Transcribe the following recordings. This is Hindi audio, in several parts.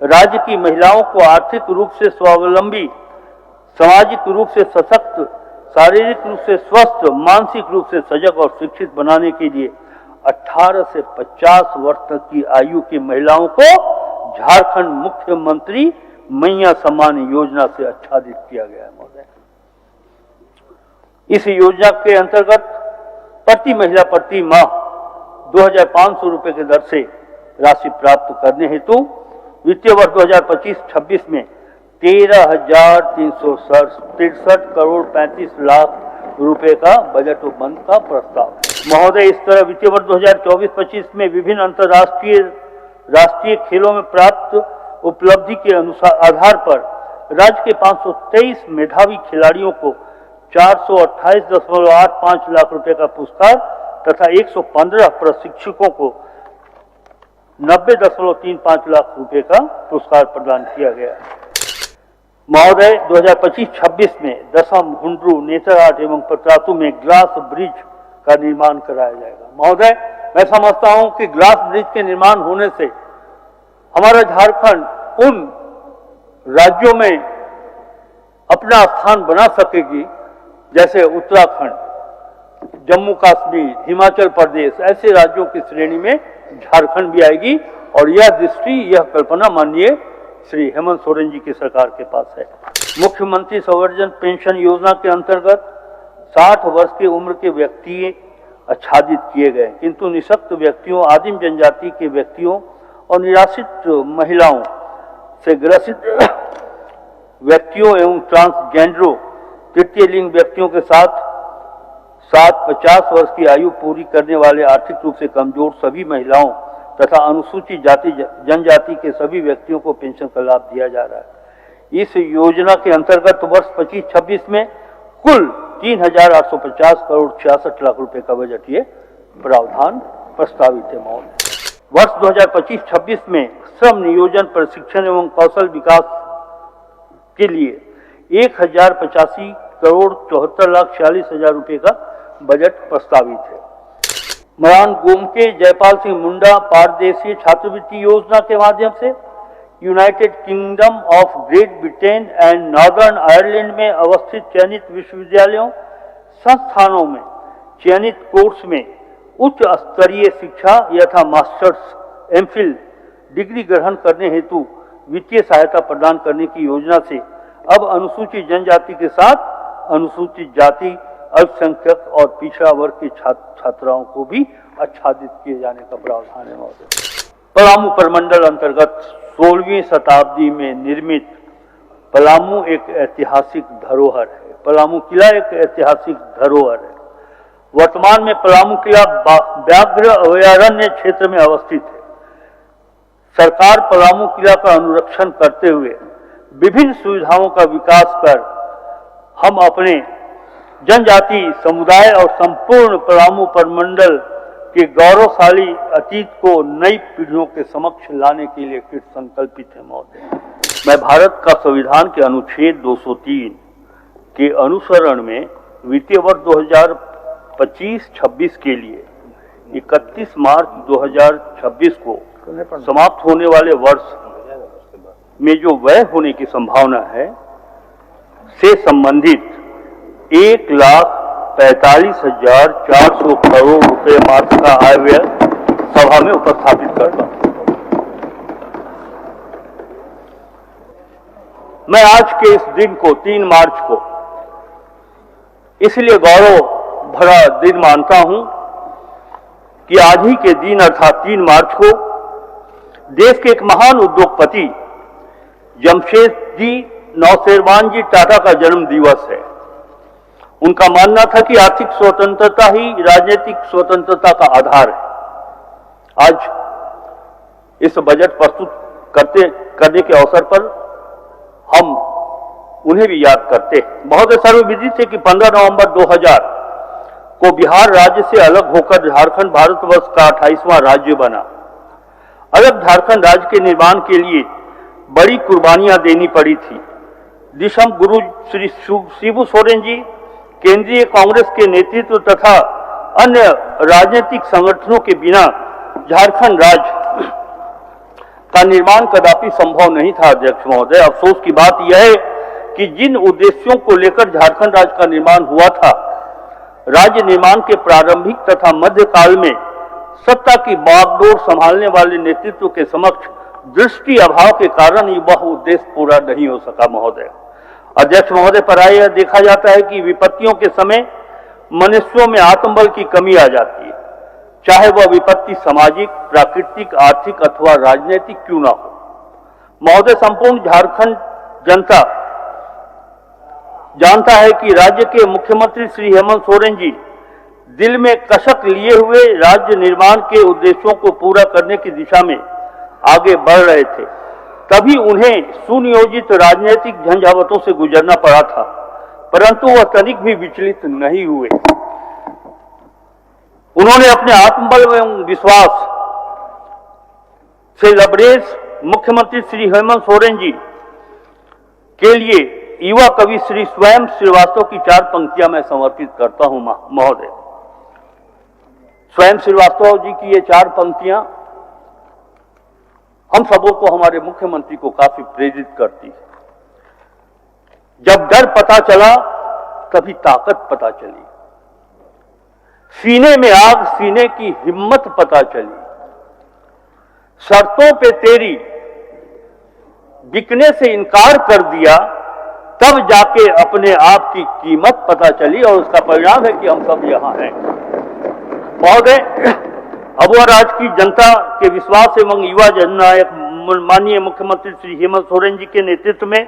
राज्य की महिलाओं को आर्थिक रूप से स्वावलंबी, सामाजिक रूप से सशक्त, शारीरिक रूप से स्वस्थ, मानसिक रूप से सजग और शिक्षित बनाने के लिए 18 से 50 वर्ष तक की आयु की महिलाओं को झारखंड मुख्यमंत्री मैया सम्मान योजना से आच्छादित किया गया है महोदय। इस योजना के अंतर्गत प्रति महिला प्रति माह 2,500 रुपए की दर से राशि प्राप्त करने हेतु वित्तीय वर्ष 2025-26 में 13,363 करोड़ 35 लाख रुपए का बजट उपबंध का प्रस्ताव है महोदय। इस तरह वित्तीय वर्ष 2024-25 में विभिन्न अंतर्राष्ट्रीय राष्ट्रीय खेलों में प्राप्त उपलब्धि के आधार पर राज्य के 523 मेधावी खिलाड़ियों को 428.85 लाख रुपए का पुरस्कार तथा 115 प्रशिक्षकों को 90.35 लाख रुपए का पुरस्कार प्रदान किया गया है महोदय। 2025-26 में दसम, हुंड्रू, नेतरहाट एवं पतरातू में ग्लास ब्रिज का निर्माण कराया जाएगा महोदय। मैं समझता हूं कि ग्लास ब्रिज के निर्माण होने से हमारा झारखंड उन राज्यों में अपना स्थान बना सकेगी जैसे उत्तराखंड, जम्मू कश्मीर, हिमाचल प्रदेश, ऐसे राज्यों की श्रेणी में झारखंड भी आएगी और यह दृष्टि, यह कल्पना माननीय श्री हेमंत सोरेन जी की सरकार के पास है। मुख्यमंत्री संवर्धन पेंशन योजना के अंतर्गत 60 वर्ष की उम्र के व्यक्ति आच्छादित किए गए, किंतु निःशक्त व्यक्तियों, आदिम जनजाति के व्यक्तियों और निराश्रित महिलाओं से ग्रसित व्यक्तियों एवं ट्रांसजेंडरों, तृतीय लिंग व्यक्तियों के साथ 50 वर्ष की आयु पूरी करने वाले आर्थिक रूप से कमजोर सभी महिलाओं तथा अनुसूचित जाति जनजाति के सभी व्यक्तियों को पेंशन का लाभ दिया जा रहा है। इस योजना के अंतर्गत वर्ष 25-26 में कुल 3,850 करोड़ 66 लाख रुपए का बजट ये प्रावधान प्रस्तावित है महोदय। वर्ष 2025-26 में श्रम नियोजन, प्रशिक्षण एवं कौशल विकास के लिए 1,085 करोड़ 74 लाख 46 हजार रुपए का बजट प्रस्तावित है। मरान गोमके जयपाल सिंह मुंडा पारदेशीय छात्रवृत्ति योजना के माध्यम से United kingdom of great Britain and northern Ireland में अवस्थित चयनित विश्वविद्यालयों संस्थानों में चयनित कोर्स में उच्च स्तरीय शिक्षा यथा मास्टर्स, एमफिल डिग्री ग्रहण करने हेतु वित्तीय सहायता प्रदान करने की योजना से अब अनुसूचित जनजाति के साथ अनुसूचित जाति, अल्पसंख्यक और पिछड़ा वर्ग के छात्राओं को भी आच्छादित किए जाने का प्रावधान है महोदय। पलामू प्रमंडल अंतर्गत 16वीं शताब्दी में निर्मित पलामू एक ऐतिहासिक धरोहर है। पलामू किला एक ऐतिहासिक धरोहर है। वर्तमान में पलामू किला व्याघ्र अभयारण्य क्षेत्र में अवस्थित है। सरकार पलामू किला का अनुरक्षण करते हुए विभिन्न सुविधाओं का विकास कर हम अपने जनजाति समुदाय और संपूर्ण पलामू प्रमंडल के गौरवशाली अतीत को नई पीढ़ियों के समक्ष लाने के लिए कृत संकल्पित है महोदय। मैं भारत का संविधान के अनुच्छेद 203 के अनुसरण में वित्तीय वर्ष 2025-26 के लिए 31 मार्च 2026 को समाप्त होने वाले वर्ष में जो व्यय होने की संभावना है से संबंधित 1,45,400 करोड़ रुपए मात्र का आय व्यय सभा में उपस्थापित करता हूं। मैं आज के इस दिन को 3 मार्च को इसलिए गौरव भरा दिन मानता हूं कि आज ही के दिन अर्थात 3 मार्च को देश के एक महान उद्योगपति जमशेदजी नौशेरवान जी टाटा का जन्म दिवस है। उनका मानना था कि आर्थिक स्वतंत्रता ही राजनीतिक स्वतंत्रता का आधार है। आज इस बजट प्रस्तुत करने के अवसर पर हम उन्हें भी याद करते हैं। बहुत सर्वविदित है कि 15 नवंबर 2000 को बिहार राज्य से अलग होकर झारखंड भारतवर्ष का 28वां राज्य बना। अलग झारखंड राज्य के निर्माण के लिए बड़ी कुर्बानियां देनी पड़ी थी। दिशम गुरु श्री शिबू सोरेन जी, केंद्रीय कांग्रेस के नेतृत्व तथा अन्य राजनीतिक संगठनों के बिना झारखंड राज्य का निर्माण कदापि संभव नहीं था अध्यक्ष महोदय। अफसोस की बात यह है कि जिन उद्देश्यों को लेकर झारखंड राज्य का निर्माण हुआ था, राज्य निर्माण के प्रारंभिक तथा मध्यकाल में सत्ता की बागडोर संभालने वाले नेतृत्व के समक्ष दृष्टि अभाव के कारण वह उद्देश्य पूरा नहीं हो सका महोदय। अध्यक्ष महोदय, प्रायः देखा जाता है कि विपत्तियों के समय मनुष्यों में आत्मबल की कमी आ जाती है, चाहे वह विपत्ति सामाजिक, प्राकृतिक, आर्थिक अथवा राजनीतिक क्यों ना हो। महोदय, संपूर्ण झारखंड जनता जानता है कि राज्य के मुख्यमंत्री श्री हेमंत सोरेन जी दिल में कसक लिए हुए राज्य निर्माण के उद्देश्यों को पूरा करने की दिशा में आगे बढ़ रहे थे। तभी उन्हें सुनियोजित राजनीतिक झंझावतों से गुजरना पड़ा था, परंतु वह तनिक भी विचलित नहीं हुए। उन्होंने अपने आत्मबल एवं विश्वास से लबरेज मुख्यमंत्री श्री हेमंत सोरेन जी के लिए युवा कवि श्री स्वयं श्रीवास्तव की 4 पंक्तियां मैं समर्पित करता हूं महोदय। स्वयं श्रीवास्तव जी की ये 4 पंक्तियां हम सबों को, हमारे मुख्यमंत्री को काफी प्रेरित करती है। जब डर पता चला तभी ताकत पता चली, सीने में आग सीने की हिम्मत पता चली, शर्तों पे तेरी बिकने से इनकार कर दिया, तब जाके अपने आप की कीमत पता चली और उसका परिणाम है कि हम सब यहां हैं। महोदय, अबुआ राज्य की जनता के विश्वास एवं युवा जननायक माननीय मुख्यमंत्री श्री हेमंत सोरेन जी के नेतृत्व में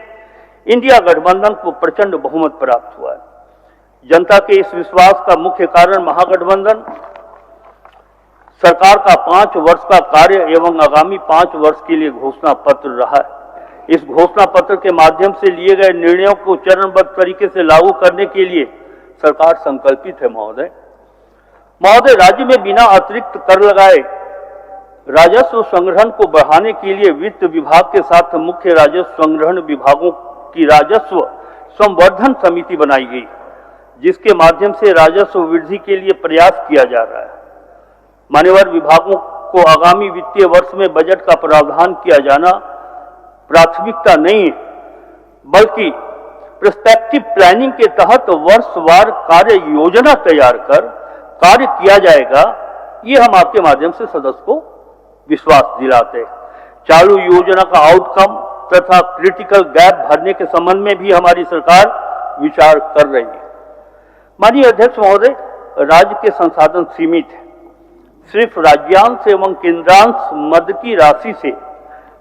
इंडिया गठबंधन को प्रचंड बहुमत प्राप्त हुआ है। जनता के इस विश्वास का मुख्य कारण महागठबंधन सरकार का 5 वर्ष का कार्य एवं आगामी 5 वर्ष के लिए घोषणा पत्र रहा है। इस घोषणा पत्र के माध्यम से लिए गए निर्णयों को चरणबद्ध तरीके से लागू करने के लिए सरकार संकल्पित है। महोदय, राज्य में बिना अतिरिक्त कर लगाए राजस्व संग्रहण को बढ़ाने के लिए वित्त विभाग के साथ मुख्य राजस्व संग्रहण विभागों की राजस्व संवर्धन समिति बनाई गई, जिसके माध्यम से राजस्व वृद्धि के लिए प्रयास किया जा रहा है। मान्यवर विभागों को आगामी वित्तीय वर्ष में बजट का प्रावधान किया जाना प्राथमिकता नहीं है, बल्कि प्रोस्पेक्टिव प्लानिंग के तहत वर्षवार कार्य योजना तैयार कर कार्य किया जाएगा। ये हम आपके माध्यम से सदस्य को विश्वास दिलाते हैं। चालू योजना का आउटकम तथा क्रिटिकल गैप भरने के संबंध में भी हमारी सरकार विचार कर रही है। माननीय अध्यक्ष महोदय, राज्य के संसाधन सीमित है। सिर्फ राज्यांश एवं केंद्रांश मद की राशि से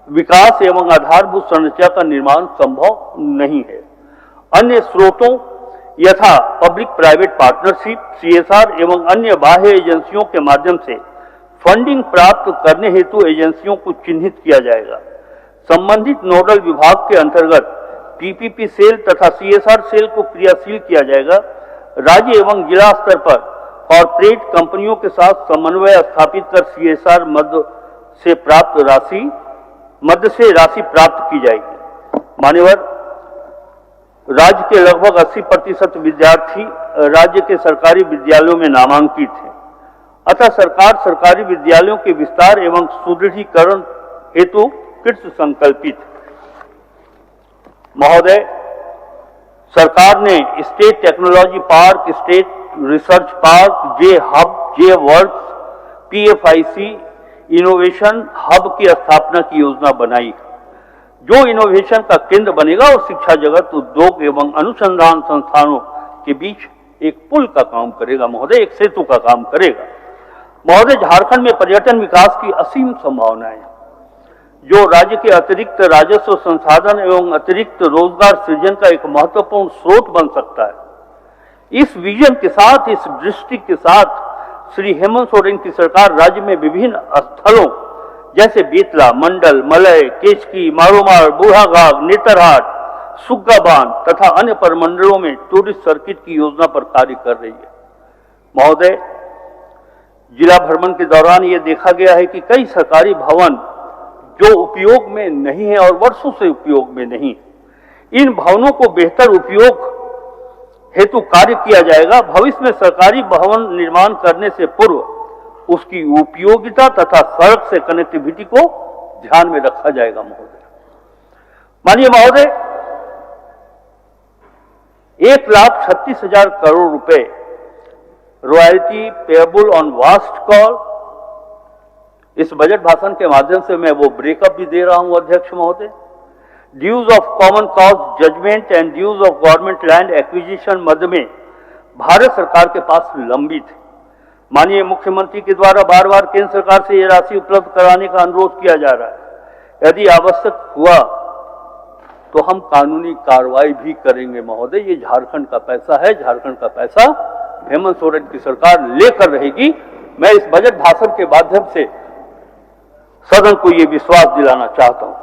विकास एवं आधारभूत संरचना का निर्माण संभव नहीं है। अन्य स्रोतों यथा पब्लिक प्राइवेट पार्टनरशिप, CSR एवं अन्य बाह्य एजेंसियों के माध्यम से फंडिंग प्राप्त करने हेतु एजेंसियों को चिन्हित किया जाएगा। संबंधित नोडल विभाग के अंतर्गत PPP सेल तथा CSR सेल को क्रियाशील किया जाएगा। राज्य एवं जिला स्तर पर कॉर्पोरेट कंपनियों के साथ समन्वय स्थापित कर CSR मद से राशि प्राप्त की जाएगी। मान्यवर, राज्य के लगभग 80% विद्यार्थी राज्य के सरकारी विद्यालयों में नामांकित हैं। अतः सरकार सरकारी विद्यालयों के विस्तार एवं सुदृढ़ीकरण हेतु कृत संकल्पित है। महोदय, सरकार ने state technology park, state research park, J hub, J works, PFIC innovation hub की स्थापना की योजना बनाई, जो इनोवेशन का केंद्र बनेगा और शिक्षा जगत, उद्योग एवं अनुसंधान संस्थानों के बीच एक पुल का काम करेगा। महोदय, एक सेतु का काम करेगा। महोदय, झारखंड में पर्यटन विकास की असीम संभावनाएं, जो राज्य के अतिरिक्त राजस्व संसाधन एवं अतिरिक्त रोजगार सृजन का एक महत्वपूर्ण स्रोत बन सकता है। इस विजन के साथ, इस दृष्टि के साथ श्री हेमंत सोरेन की सरकार राज्य में विभिन्न स्थलों जैसे बेतला, मंडल, मलय, केचकी, मारोमार, बूढ़ाघाट, नेतरहाट, सुग्गा बांध तथा अन्य परमंडलों में टूरिस्ट सर्किट की योजना पर कार्य कर रही है। महोदय, जिला भ्रमण के दौरान ये देखा गया है कि कई सरकारी भवन जो उपयोग में नहीं है और वर्षों से उपयोग में नहीं, इन भवनों को बेहतर उपयोग हेतु कार्य किया जाएगा। भविष्य में सरकारी भवन निर्माण करने से पूर्व उसकी उपयोगिता तथा सड़क से कनेक्टिविटी को ध्यान में रखा जाएगा महोदय। माननीय महोदय, 1,36,000 करोड़ रुपए royalty payable on vast call. इस बजट भाषण के माध्यम से मैं वो ब्रेकअप भी दे रहा हूं अध्यक्ष महोदय। Dues of common cause judgement and dues of government land acquisition मद में भारत सरकार के पास लंबित है। माननीय मुख्यमंत्री के द्वारा बार बार केंद्र सरकार से यह राशि उपलब्ध कराने का अनुरोध किया जा रहा है। यदि आवश्यक हुआ तो हम कानूनी कार्रवाई भी करेंगे महोदय। ये झारखंड का पैसा है, झारखंड का पैसा हेमंत सोरेन की सरकार लेकर रहेगी। मैं इस बजट भाषण के माध्यम से सदन को ये विश्वास दिलाना चाहता हूं।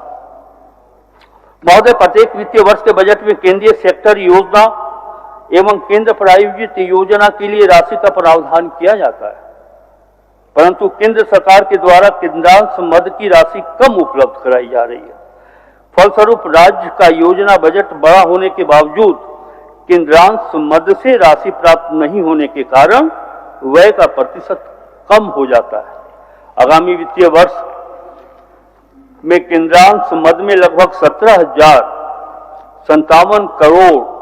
महोदय, प्रत्येक वित्तीय वर्ष के बजट में केंद्रीय सेक्टर योजना एवं केंद्र प्रायोजित योजना के लिए राशि का प्रावधान किया जाता है, परंतु केंद्र सरकार के द्वारा केंद्रांश मद की राशि कम उपलब्ध कराई जा रही है। फलस्वरूप राज्य का योजना बजट बड़ा होने के बावजूद केंद्रांश मद से राशि प्राप्त नहीं होने के कारण व्यय का प्रतिशत कम हो जाता है। आगामी वित्तीय वर्ष में केंद्रांश मद में लगभग 17,057 करोड़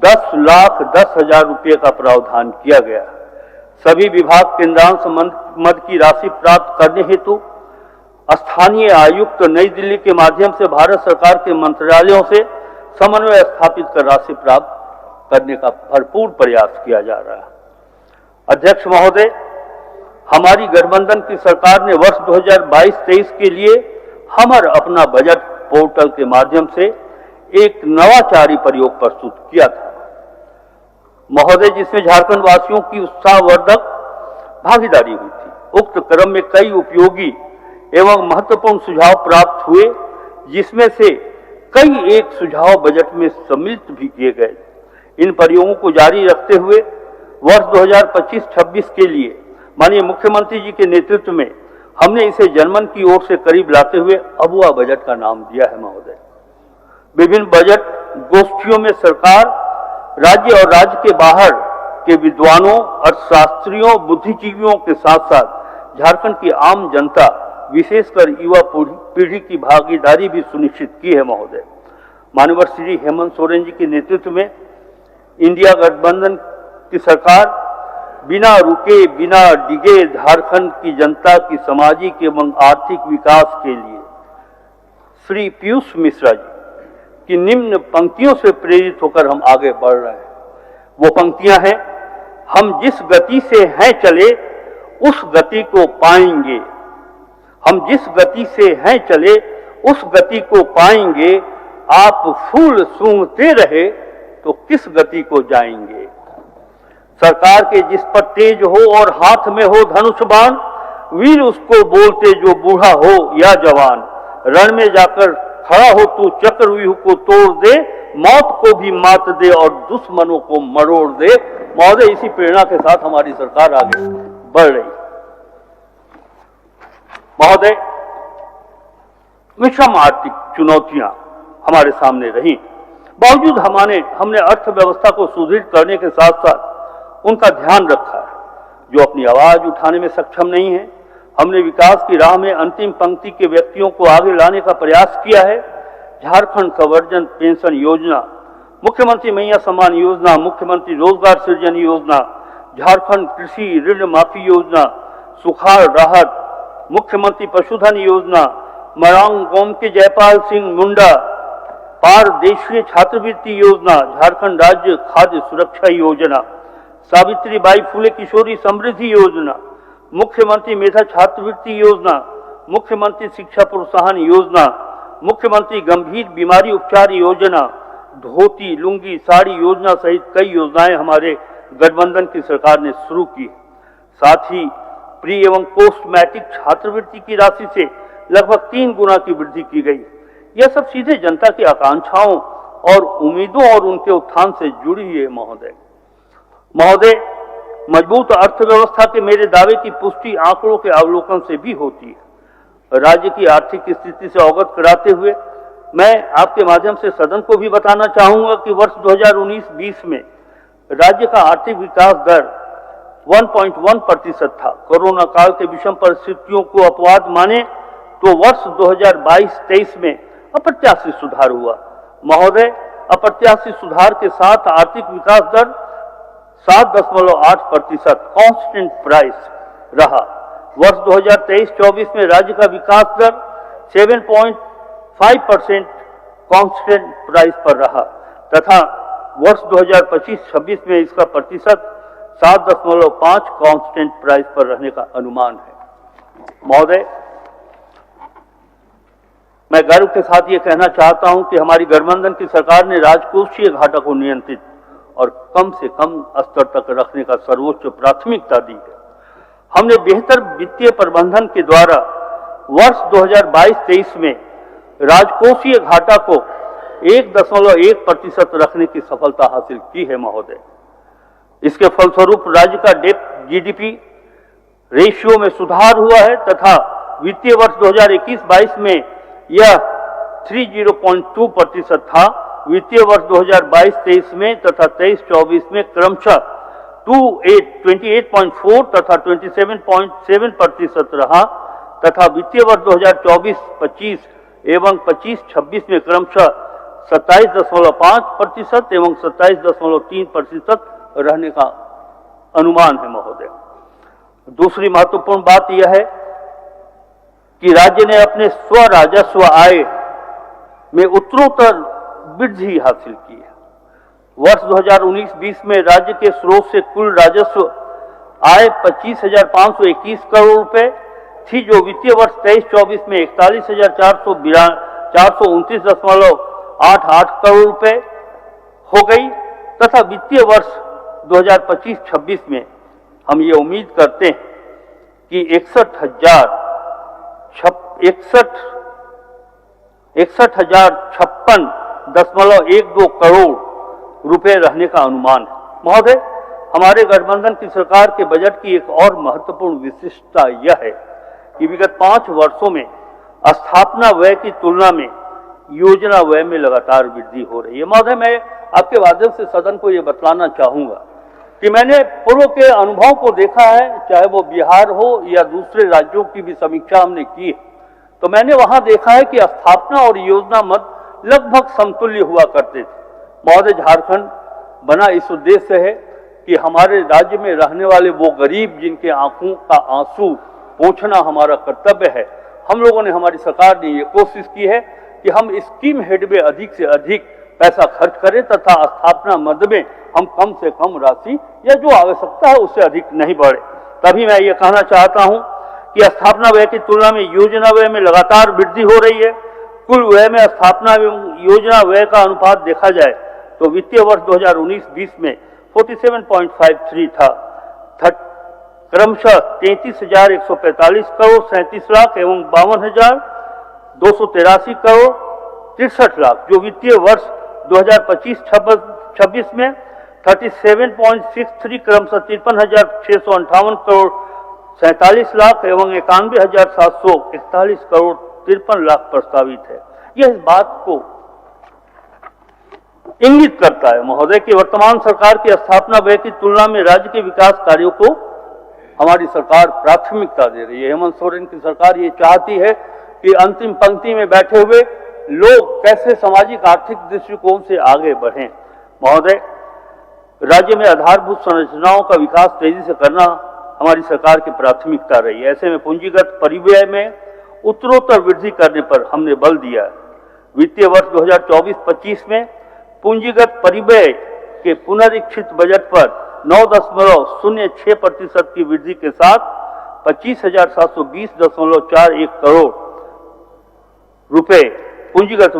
10,10,00,000 रुपये का प्रावधान किया गया। सभी विभाग केंद्रांश मद की राशि प्राप्त करने हेतु स्थानीय आयुक्त नई दिल्ली के माध्यम से भारत सरकार के मंत्रालयों से समन्वय स्थापित कर राशि प्राप्त करने का भरपूर प्रयास किया जा रहा है। अध्यक्ष महोदय, हमारी गठबंधन की सरकार ने वर्ष 2022-23 के लिए हमर अपना बजट पोर्टल के माध्यम से एक नवाचारी प्रयोग प्रस्तुत किया था महोदय, जिसमें झारखंड वासियों की उत्साहवर्धक भागीदारी हुई थी। उक्त क्रम में कई उपयोगी एवं महत्वपूर्ण सुझाव प्राप्त हुए, जिसमें से कई एक सुझाव बजट में सम्मिलित भी किए गए। इन प्रयोगों को जारी रखते हुए वर्ष 2025-26 के लिए माननीय मुख्यमंत्री जी के नेतृत्व में हमने इसे जनमन की ओर से करीब लाते हुए अबुआ बजट का नाम दिया है महोदय। विभिन्न बजट गोष्ठियों में सरकार, राज्य और राज्य के बाहर के विद्वानों, अर्थशास्त्रियों, बुद्धिजीवियों के साथ साथ झारखंड की आम जनता, विशेषकर युवा पीढ़ी की भागीदारी भी सुनिश्चित की है महोदय। माननीय श्री हेमंत सोरेन जी के नेतृत्व में इंडिया गठबंधन की सरकार बिना रुके बिना डिगे झारखंड की जनता की सामाजिक एवं आर्थिक विकास के लिए श्री पीयूष मिश्रा जी की निम्न पंक्तियों से प्रेरित होकर हम आगे बढ़ रहे हैं। वो पंक्तियां हैं, हम जिस गति से हैं चले उस गति को पाएंगे, हम जिस गति से हैं चले उस गति को पाएंगे, आप फूल सूंघते रहे तो किस गति को जाएंगे। सरकार के जिस पर तेज हो और हाथ में हो धनुष बाण, वीर उसको बोलते जो बूढ़ा हो या जवान। रण में जाकर खड़ा हो तू चक्रव्यूह को तोड़ दे, मौत को भी मात दे और दुश्मनों को मरोड़ दे। महोदय, इसी प्रेरणा के साथ हमारी सरकार आगे बढ़ रही। महोदय, विषम आर्थिक चुनौतियां हमारे सामने रही, बावजूद हमने अर्थव्यवस्था को सुदृढ़ करने के साथ साथ उनका ध्यान रखा है जो अपनी आवाज उठाने में सक्षम नहीं है। हमने विकास की राह में अंतिम पंक्ति के व्यक्तियों को आगे लाने का प्रयास किया है। झारखंड संवर्धन पेंशन योजना, मुख्यमंत्री मैया सम्मान योजना, मुख्यमंत्री रोजगार सृजन योजना, झारखंड कृषि ऋण माफी योजना, सुखाड़ राहत, मुख्यमंत्री पशुधन योजना, मरांग गोम के जयपाल सिंह मुंडा पारदेशीय छात्रवृत्ति योजना, झारखंड राज्य खाद्य सुरक्षा योजना, सावित्री बाई फुले किशोरी समृद्धि योजना, मुख्यमंत्री मेधा छात्रवृत्ति योजना, मुख्यमंत्री शिक्षा प्रोत्साहन योजना, मुख्यमंत्री गंभीर बीमारी उपचार योजना, धोती लुंगी साड़ी योजना सहित कई योजनाएं हमारे गठबंधन की सरकार ने शुरू की। साथ ही प्री एवं पोस्ट मैट्रिक छात्रवृत्ति की राशि से लगभग 3 गुना की वृद्धि की गई। यह सब सीधे जनता की आकांक्षाओं और उम्मीदों और उनके उत्थान से जुड़ी है महोदय, मजबूत अर्थव्यवस्था के मेरे दावे की पुष्टि आंकड़ों के अवलोकन से भी होती है। राज्य की आर्थिक स्थिति से अवगत कराते हुए मैं आपके माध्यम से सदन को भी बताना चाहूंगा कि वर्ष 2019-20 में राज्य का आर्थिक विकास दर 1.1% था। कोरोना काल के विषम परिस्थितियों को अपवाद माने तो वर्ष 2022-23 में अप्रत्याशित सुधार हुआ। महोदय, अप्रत्याशित सुधार के साथ आर्थिक विकास दर 7.8% कांस्टेंट प्राइस रहा। वर्ष 2023-24 में राज्य का विकास दर 7.5% कांस्टेंट प्राइस पर रहा तथा वर्ष 2025-26 में इसका प्रतिशत 7.5 कांस्टेंट प्राइस पर रहने का अनुमान है। महोदय, मैं गर्व के साथ ये कहना चाहता हूं कि हमारी गठबंधन की सरकार ने राजकोषीय घाटा को नियंत्रित और कम से कम स्तर तक रखने का सर्वोच्च प्राथमिकता दी है। हमने बेहतर वित्तीय प्रबंधन के द्वारा वर्ष 2022-23 में राजकोषीय घाटा को 1.1% रखने की सफलता हासिल की है। महोदय, इसके फलस्वरूप राज्य का डेट जीडीपी रेशियो में सुधार हुआ है तथा वित्तीय वर्ष 2021-22 में यह 30.2% था। वित्तीय वर्ष 2022-23 में तथा 23-24 में क्रमशः 28.4 तथा 27.7% रहा तथा वित्तीय वर्ष 2024-25 एवं 25-26 में क्रमशः 27.5% एवं 27.3% रहने का अनुमान है। महोदय, दूसरी महत्वपूर्ण बात यह है कि राज्य ने अपने स्व राजस्व आय में उत्तरोत्तर वृद्धि हासिल की है। वर्ष 2019-20 में राज्य के स्रोत से कुल राजस्व आय 25,521 करोड़ रुपए थी, जो वित्तीय वर्ष 23-24 में 41,429.88 करोड़ रुपए हो गई तथा वित्तीय वर्ष 2025-26 में हम ये उम्मीद करते हैं कि 61,056.12 करोड़ रुपए रहने का अनुमान है। महोदय, हमारे गठबंधन की सरकार के बजट की एक और महत्वपूर्ण विशिष्टता यह है कि विगत 5 वर्षों में स्थापना व्यय की तुलना में योजना व्यय में लगातार वृद्धि हो रही है। महोदय, मैं आपके माध्यम से सदन को यह बतलाना चाहूंगा कि मैंने पूर्व के अनुभव को देखा है, चाहे वो बिहार हो या दूसरे राज्यों की भी समीक्षा हमने की है, तो मैंने वहां देखा है कि स्थापना और योजना मद लगभग समतुल्य हुआ करते थे। महोदय, झारखंड बना इस उद्देश्य है कि हमारे राज्य में रहने वाले वो गरीब जिनके आंखों का आंसू पोंछना हमारा कर्तव्य है, हम लोगों ने, हमारी सरकार ने ये कोशिश की है कि हम स्कीम हेड में अधिक से अधिक पैसा खर्च करें तथा स्थापना मद में हम कम से कम राशि या जो आवश्यकता है उससे अधिक नहीं बढ़े। तभी मैं ये कहना चाहता हूं कि स्थापना व्यय की तुलना में योजना व्यय में लगातार वृद्धि हो रही है। कुल व्यय में स्थापना एवं योजना व्यय का अनुपात देखा जाए तो वित्तीय वर्ष 2019-20 में 47.53 था, क्रमशः 33,145 करोड़ 37 लाख एवं 52,283 करोड़ 63 लाख, जो वित्तीय वर्ष 2025-26 में 37.63 क्रमशः 53,658 करोड़ 47 लाख एवं 91,741 करोड़ 53 लाख प्रस्तावित है। यह इस बात को इंगित करता है महोदय कि वर्तमान सरकार की स्थापना व्यय की तुलना में राज्य के विकास कार्यों को हमारी सरकार प्राथमिकता दे रही है। हेमंत सोरेन की सरकार ये चाहती है कि अंतिम पंक्ति में बैठे हुए लोग कैसे सामाजिक आर्थिक दृष्टिकोण से आगे बढ़ें। महोदय, राज्य में आधारभूत संरचनाओं का विकास तेजी से करना हमारी सरकार की प्राथमिकता रही है। ऐसे में पूंजीगत परिव्यय में उत्तरोत्तर वृद्धि करने पर हमने बल दिया है। वित्तीय वर्ष 2024-25 में पूंजीगत परिव्यय के पुनरीक्षित बजट पर 9.06% की वृद्धि के साथ 25,720.41 करोड़ रुपए पूंजीगत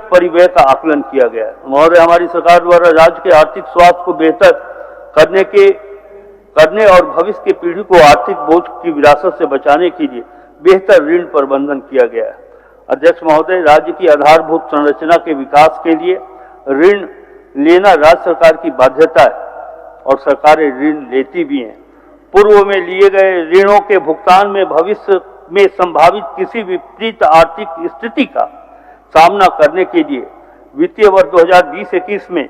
परिव्यय का आकलन किया गया है। महोदय, हमारी सरकार द्वारा राज्य के आर्थिक स्वास्थ्य को बेहतर करने और भविष्य की पीढ़ी को आर्थिक बोझ की विरासत से बचाने के लिए बेहतर ऋण प्रबंधन किया गया है। अध्यक्ष महोदय, राज्य की आधारभूत संरचना के विकास के लिए ऋण लेना राज्य सरकार की बाध्यता है और सरकारें ऋण लेती भी हैं। पूर्व में लिए गए ऋणों के भुगतान में भविष्य में संभावित किसी विपरीत आर्थिक स्थिति का सामना करने के लिए वित्तीय वर्ष 2020-21 में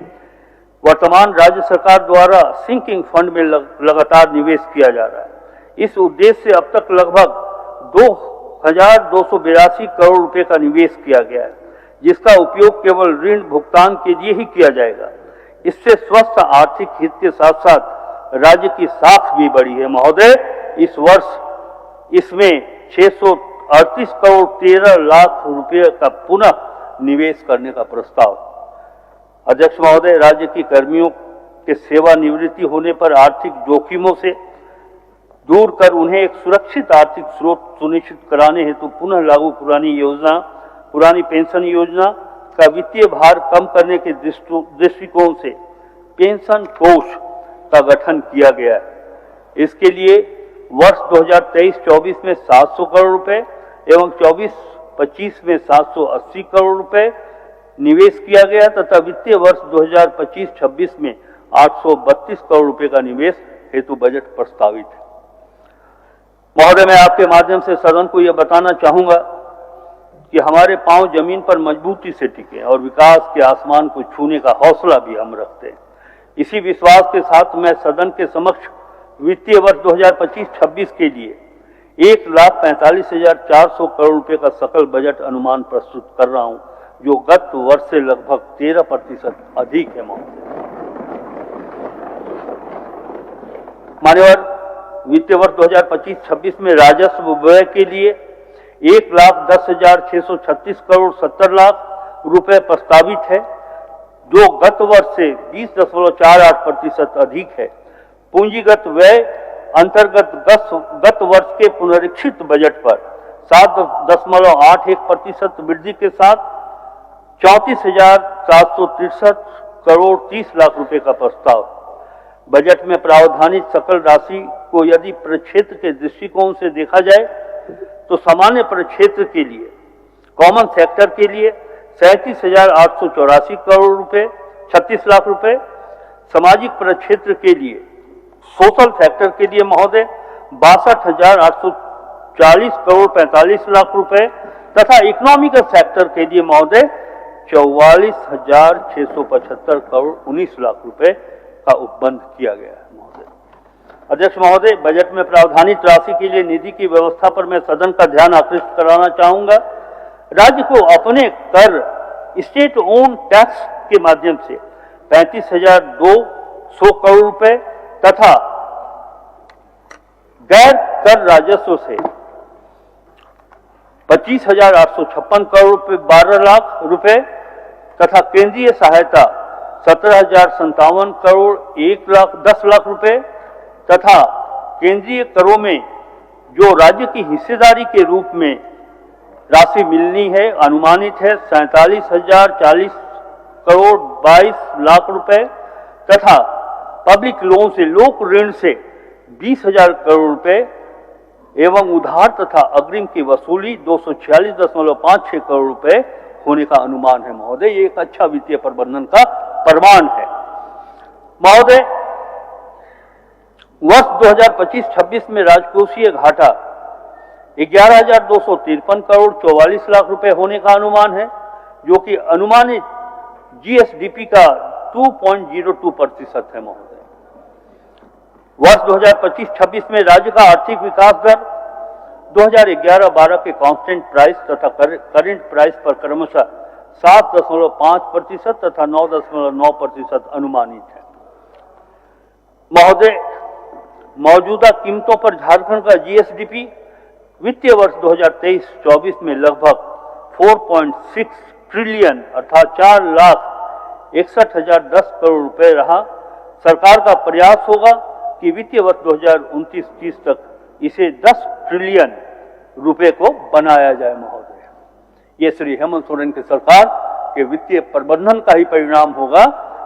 वर्तमान राज्य सरकार द्वारा सिंकिंग फंड में लगातार निवेश किया जा रहा है। इस उद्देश्य से अब तक लगभग 2,282 करोड़ रुपए का निवेश किया गया है, जिसका उपयोग केवल ऋण भुगतान के लिए ही किया जाएगा। इससे स्वस्थ आर्थिक हित के साथ साथ राज्य की साख भी बढ़ी है। महोदय, इस वर्ष इसमें 638 करोड़ 13 लाख रुपए का पुनः निवेश करने का प्रस्ताव। अध्यक्ष महोदय, राज्य की कर्मियों के सेवानिवृत्ति होने पर आर्थिक जोखिमों से दूर कर उन्हें एक सुरक्षित आर्थिक स्रोत सुनिश्चित कराने हेतु पुनः लागू पुरानी पेंशन योजना का वित्तीय भार कम करने के दृष्टिकोण से पेंशन कोष का गठन किया गया है। इसके लिए वर्ष 2023-24 में 700 करोड़ रुपए एवं 24-25 में 780 करोड़ रुपए निवेश किया गया तथा वित्तीय वर्ष 2025-26 में 832 करोड़ रुपए का निवेश हेतु बजट प्रस्तावित है। महोदय, मैं आपके माध्यम से सदन को यह बताना चाहूंगा कि हमारे पांव जमीन पर मजबूती से टिके और विकास के आसमान को छूने का हौसला भी हम रखते हैं। इसी विश्वास के साथ मैं सदन के समक्ष वित्तीय वर्ष 2025-26 के लिए 1,45,400 करोड़ रुपए का सकल बजट अनुमान प्रस्तुत कर रहा हूं, जो गत वर्ष से लगभग 13% अधिक है। मान्यवर, वित्तीय वर्ष 2025-26 में राजस्व व्यय के लिए 1,10,636 करोड़ 70 लाख रुपए प्रस्तावित है, जो गत वर्ष से 20.48% अधिक है। पूंजीगत व्यय अंतर्गत गत वर्ष के पुनरीक्षित बजट पर 7.81% वृद्धि के साथ 34,763 करोड़ 30 लाख रुपए का प्रस्ताव। बजट में प्रावधानित सकल राशि को यदि प्रक्षेत्र के दृष्टिकोण से देखा जाए तो सामान्य प्रक्षेत्र के लिए, कॉमन सेक्टर के लिए 37,884 करोड़ रुपए 36 लाख रुपए, सामाजिक प्रक्षेत्र के लिए, सोशल सेक्टर के लिए महोदय 62,840 करोड़ 45 लाख रुपए तथा इकोनॉमिकल सेक्टर के लिए महोदय 44,675 करोड़ 19 लाख रुपए का उपबंध किया गया है। महोदय, अध्यक्ष महोदय, बजट में प्रावधानित राशि के लिए निधि की व्यवस्था पर मैं सदन का ध्यान आकृष्ट कराना चाहूंगा। राज्य को अपने कर स्टेट ओन टैक्स के माध्यम से 35,200 करोड़ रुपए तथा गैर कर राजस्व से 25,856 करोड़ रुपए 12 लाख रुपए तथा केंद्रीय सहायता 17,057 करोड़ 10 लाख रुपए तथा केंद्रीय करों में जो राज्य की हिस्सेदारी के रूप में राशि मिलनी है अनुमानित है 47,040 करोड़ 22 लाख रुपए तथा पब्लिक लोन से लोक ऋण से 20,000 करोड़ रुपए एवं उधार तथा अग्रिम की वसूली 246.56 करोड़ रुपए होने का अनुमान है। महोदय, ये एक अच्छा वित्तीय प्रबंधन का प्रमाण है। महोदय, वर्ष 2025-26 में राजकोषीय घाटा 11,253 करोड़ 44 लाख रुपए होने का अनुमान है, जो कि अनुमानित जीएसडीपी का 2.02% है। महोदय, वर्ष 2025-26 में राज्य का आर्थिक विकास दर 2011-12 के कांस्टेंट प्राइस तथा करेंट प्राइस पर क्रमशः 7.5% तथा 9.9% अनुमानित है। महोदय, मौजूदा कीमतों पर झारखंड का जीएसडीपी वित्तीय वर्ष 2023-24 में लगभग 4.6 ट्रिलियन अर्थात 4,61,010 करोड़ रुपए रहा। सरकार का प्रयास होगा कि वित्तीय वर्ष 2029-30 तक इसे 10 ट्रिलियन रुपए को बनाया जाए। महोदय, ये श्री हेमंत सोरेन की सरकार के वित्तीय प्रबंधन का ही परिणाम होगा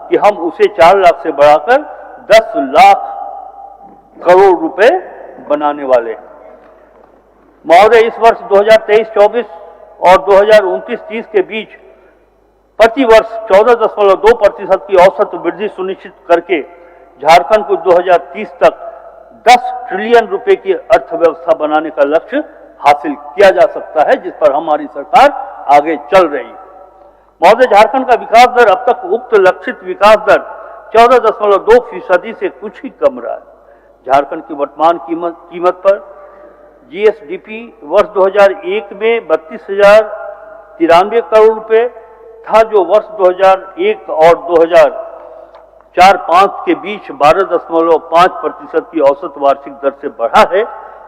कि हम उसे 4 लाख से बढ़ाकर 10 लाख करोड़ रुपए बनाने वाले हैं। महोदय, इस वर्ष 2023-24 और 2029-30 के बीच प्रति वर्ष 14.2% की औसत वृद्धि सुनिश्चित करके झारखंड को 2030 तक 10 ट्रिलियन रुपए की अर्थव्यवस्था बनाने का लक्ष्य हासिल किया जा सकता है, जिस पर हमारी सरकार आगे चल रही है। महोदय, झारखंड का विकास दर अब तक उक्त लक्षित विकास दर 14.2% से कुछ ही कम रहा है। झारखंड की वर्तमान कीमत पर जीएसडीपी वर्ष 2001 में 32,093 करोड़ रुपए था, जो वर्ष 2001 और 2004-05 के बीच 12.5% की औसत वार्षिक दर से बढ़ा है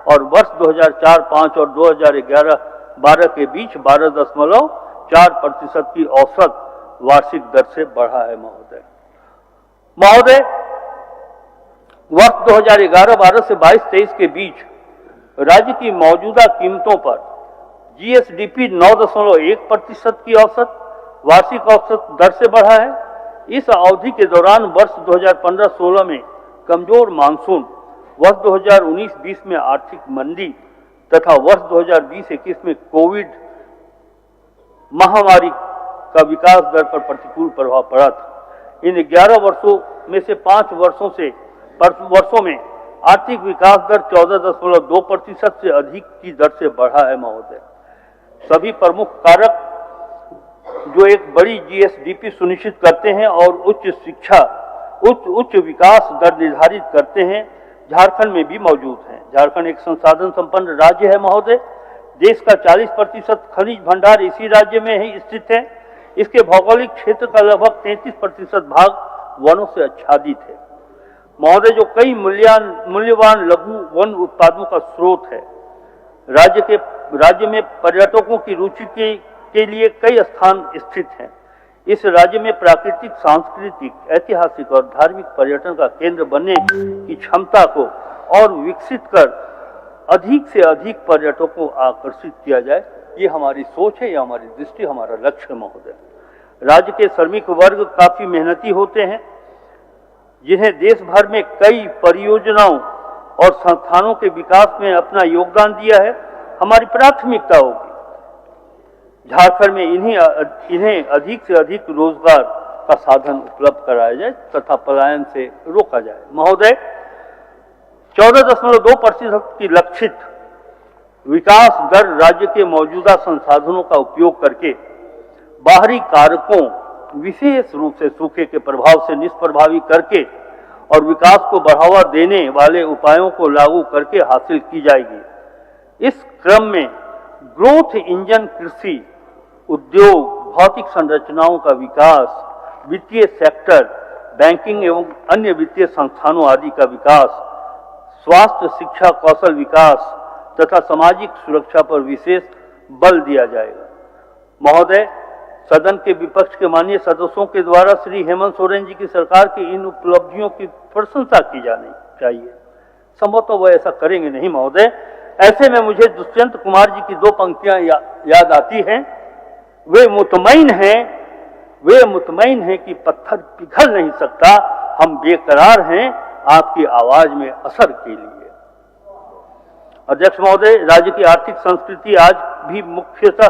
और वर्ष 2004-05 और 2011-12 के बीच 12.4% की औसत वार्षिक दर से बढ़ा है। महोदय, वर्ष 2011-12 से 22-23 के बीच राज्य की मौजूदा कीमतों पर जीएसडीपी 9.1% की औसत वार्षिक औसत दर से बढ़ा है। इस अवधि के दौरान वर्ष 2015-16 में कमजोर मानसून, वर्ष 2019-20 में आर्थिक मंदी तथा वर्ष 2020-21 में कोविड महामारी का विकास दर पर प्रतिकूल प्रभाव पड़ा था। इन 11 वर्षों में से 5 वर्षों में आर्थिक विकास दर 14.2% से अधिक की दर से बढ़ा है। महोदय, सभी प्रमुख कारक जो एक बड़ी जीएसडीपी सुनिश्चित करते हैं और उच्च विकास दर निर्धारित करते हैं, झारखंड में भी मौजूद हैं। झारखंड एक संसाधन संपन्न राज्य है। महोदय, देश का 40% खनिज भंडार इसी राज्य में ही स्थित है। इसके भौगोलिक क्षेत्र का लगभग 33% भाग वनों से आच्छादित है। महोदय, जो कई मूल्यवान लघु वन उत्पादों का स्रोत है। राज्य में पर्यटकों की रुचि के लिए कई स्थान स्थित हैं। इस राज्य में प्राकृतिक, सांस्कृतिक, ऐतिहासिक और धार्मिक पर्यटन का केंद्र बनने की क्षमता को और विकसित कर अधिक से अधिक पर्यटकों को आकर्षित किया जाए, ये हमारी सोच है, ये हमारी दृष्टि, हमारा लक्ष्य है। महोदय, राज्य के श्रमिक वर्ग काफी मेहनती होते हैं, जिन्हें देश भर में कई परियोजनाओं और संस्थानों के विकास में अपना योगदान दिया है। हमारी प्राथमिकता होगी झारखंड में इन्हें अधिक से अधिक रोजगार का साधन उपलब्ध कराया जाए तथा पलायन से रोका जाए। महोदय, 14.2% की लक्षित विकास दर राज्य के मौजूदा संसाधनों का उपयोग करके बाहरी कारकों, विशेष रूप से सूखे के प्रभाव से निष्प्रभावी करके और विकास को बढ़ावा देने वाले उपायों को लागू करके हासिल की जाएगी। इस क्रम में ग्रोथ इंजन कृषि, उद्योग, भौतिक संरचनाओं का विकास, वित्तीय सेक्टर, बैंकिंग एवं अन्य वित्तीय संस्थानों आदि का विकास, स्वास्थ्य, शिक्षा, कौशल विकास तथा सामाजिक सुरक्षा पर विशेष बल दिया जाएगा। महोदय, सदन के विपक्ष के माननीय सदस्यों के द्वारा श्री हेमंत सोरेन जी की सरकार की इन उपलब्धियों की प्रशंसा की जानी चाहिए। संभवतः वह ऐसा करेंगे नहीं। महोदय, ऐसे में मुझे दुष्यंत कुमार जी की 2 पंक्तियां याद आती हैं। वे मुतमईन हैं कि पत्थर पिघल नहीं सकता, हम बेकरार हैं आपकी आवाज में असर के लिए। अध्यक्ष महोदय, राज्य की आर्थिक संस्कृति आज भी मुख्यतः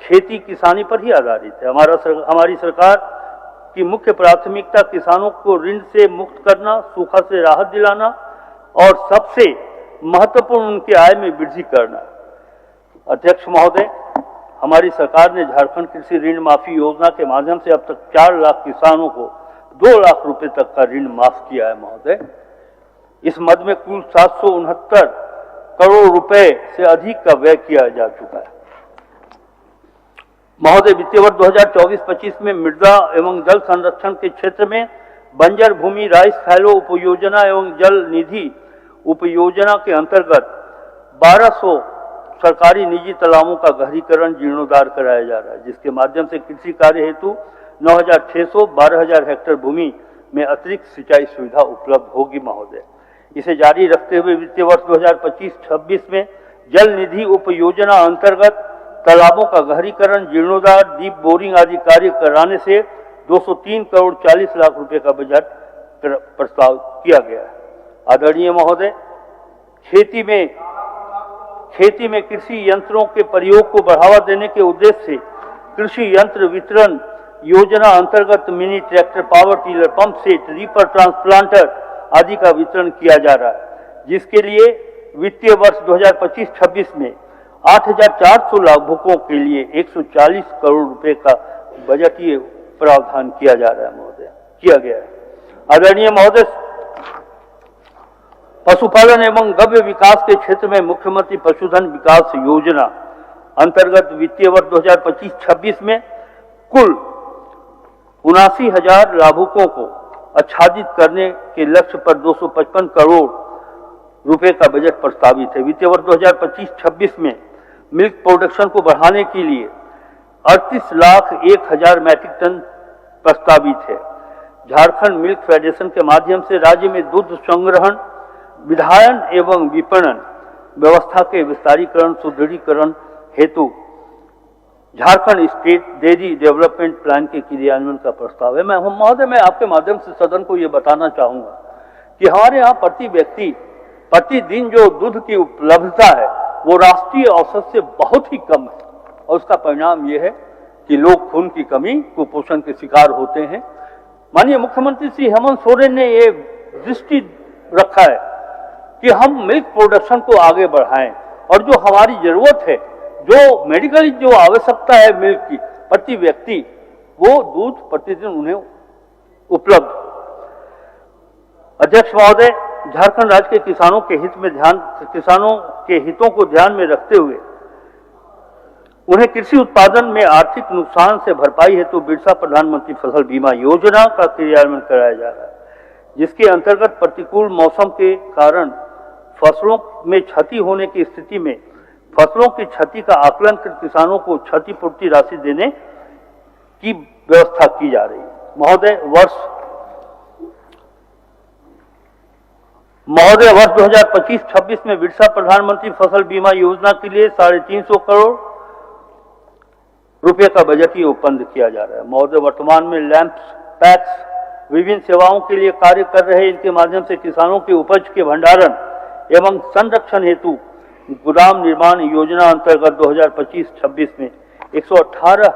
खेती किसानी पर ही आधारित है। हमारी सरकार की मुख्य प्राथमिकता किसानों को ऋण से मुक्त करना, सूखा से राहत दिलाना और सबसे महत्वपूर्ण उनकी आय में वृद्धि करना। अध्यक्ष महोदय, हमारी सरकार ने झारखंड कृषि ऋण माफी योजना के माध्यम से अब तक 4 लाख किसानों को 2 लाख रुपए तक का ऋण माफ किया है। महोदय, इस मद में कुल 769 करोड़ रुपए से अधिक का व्यय किया जा चुका है। महोदय, वित्तीय वर्ष 2024-25 में मृदा एवं जल संरक्षण के क्षेत्र में बंजर भूमि राइस फैलो उपयोजना एवं जल निधि उपयोजना के अंतर्गत 1200 सरकारी निजी तालाबों का गहरीकरण जीर्णोद्धार कराया जा रहा है, जिसके माध्यम से कृषि कार्य हेतु 9,612 हेक्टेयर भूमि में अतिरिक्त सिंचाई सुविधा उपलब्ध होगी। महोदय, इसे जारी रखते हुए वित्तीय वर्ष 2025-26 में जल निधि उपयोजना अंतर्गत तालाबों का गहरीकरण, जीर्णोद्धार, डीप बोरिंग आदि कार्य कराने से 203 करोड़ 40 लाख रुपए का बजट प्रस्ताव किया गया है। आदरणीय महोदय, खेती में कृषि यंत्रों के प्रयोग को बढ़ावा देने के उद्देश्य से कृषि यंत्र वितरण योजना अंतर्गत mini tractor, power tiller, pump set, reaper, transplanter आदि का वितरण किया जा रहा है, जिसके लिए वित्तीय वर्ष 2025-26 में 8,400 लाभुकों के लिए 140 करोड़ रुपए का बजटीय प्रावधान किया जा रहा है। महोदय, किया गया है। आदरणीय महोदय, पशुपालन एवं गव्य विकास के क्षेत्र में मुख्यमंत्री पशुधन विकास योजना अंतर्गत वित्तीय वर्ष 2025-26 में कुल 79,000 लाभुकों को आच्छादित करने के लक्ष्य पर 255 करोड़ रुपए का बजट प्रस्तावित है। वित्तीय वर्ष 2025-26 में मिल्क प्रोडक्शन को बढ़ाने के लिए 38,01,000 मैट्रिक टन प्रस्तावित है। झारखंड मिल्क फेडरेशन के माध्यम से राज्य में दूध संग्रहण, विधायन एवं विपणन व्यवस्था के विस्तारीकरण सुदृढ़ीकरण हेतु Jharkhand state dairy development plan के क्रियान्वयन का प्रस्ताव है। महोदय, मैं आपके माध्यम से सदन को ये बताना चाहूंगा कि हमारे यहाँ प्रति व्यक्ति प्रतिदिन जो दूध की उपलब्धता है वो राष्ट्रीय औसत से बहुत ही कम है, और उसका परिणाम ये है कि लोग खून की कमी, कुपोषण के शिकार होते हैं। माननीय मुख्यमंत्री श्री हेमंत सोरेन ने ये दृष्टि रखा है कि हम मिल्क प्रोडक्शन को आगे बढ़ाएं, और जो हमारी जरूरत है, जो मेडिकली जो आवश्यकता है मिल्क की, प्रति व्यक्ति वो दूध प्रतिदिन उन्हें उपलब्ध। अध्यक्ष महोदय, झारखंड राज्य के किसानों के हितों को ध्यान में रखते हुए उन्हें कृषि उत्पादन में आर्थिक नुकसान से भरपाई हेतु बिरसा प्रधानमंत्री फसल बीमा योजना का क्रियान्वयन कराया जा रहा है, जिसके अंतर्गत प्रतिकूल मौसम के कारण फसलों में क्षति होने की स्थिति में फसलों की क्षति का आकलन कर किसानों को क्षतिपूर्ति राशि देने की व्यवस्था की जा रही है। महोदय, वर्ष 2025-26 में बिरसा प्रधानमंत्री फसल बीमा योजना के लिए 350 करोड़ रुपए का बजट उपलब्ध किया जा रहा है। महोदय, वर्तमान में लैंप्स, पैक्स विभिन्न सेवाओं के लिए कार्य कर रहे, इनके माध्यम से किसानों के उपज के भंडारण एवं संरक्षण हेतु गोदाम निर्माण योजना अंतर्गत 2025-26 में 118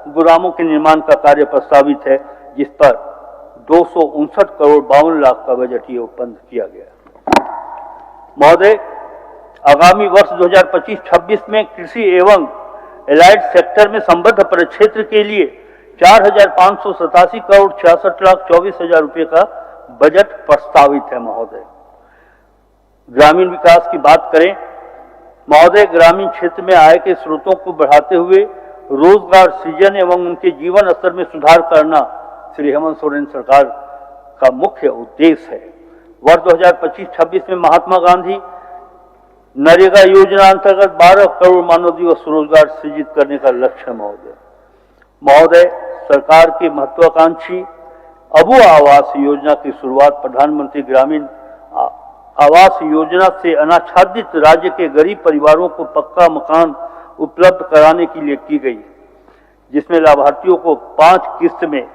गोदामों के निर्माण का कार्य प्रस्तावित है, जिस पर 259 करोड़ 52 लाख का बजट उपलब्ध किया गया। महोदय, आगामी वर्ष 2025-26 में कृषि एवं एलाइड सेक्टर में संबद्ध परिक्षेत्र के लिए 4,587 करोड़ 66,24,000 रुपए का बजट प्रस्तावित है। महोदय, ग्रामीण विकास की बात करें, महोदय, ग्रामीण क्षेत्र में आय के स्रोतों को बढ़ाते हुए रोजगार सृजन एवं उनके जीवन स्तर में सुधार करना श्री हेमंत सोरेन सरकार का मुख्य उद्देश्य है। वर्ष 2025-26 में महात्मा गांधी नरेगा योजना अंतर्गत 12 करोड़ मानव दिवस रोजगार सृजित करने का लक्ष्य है। महोदय, सरकार की महत्वाकांक्षी अबू आवास योजना की शुरुआत प्रधानमंत्री ग्रामीण आवास योजना से अनाच्छादित राज्य के गरीब परिवारों को पक्का मकान उपलब्ध कराने के लिए की गई, जिसमें लाभार्थियों को 5 किस्त में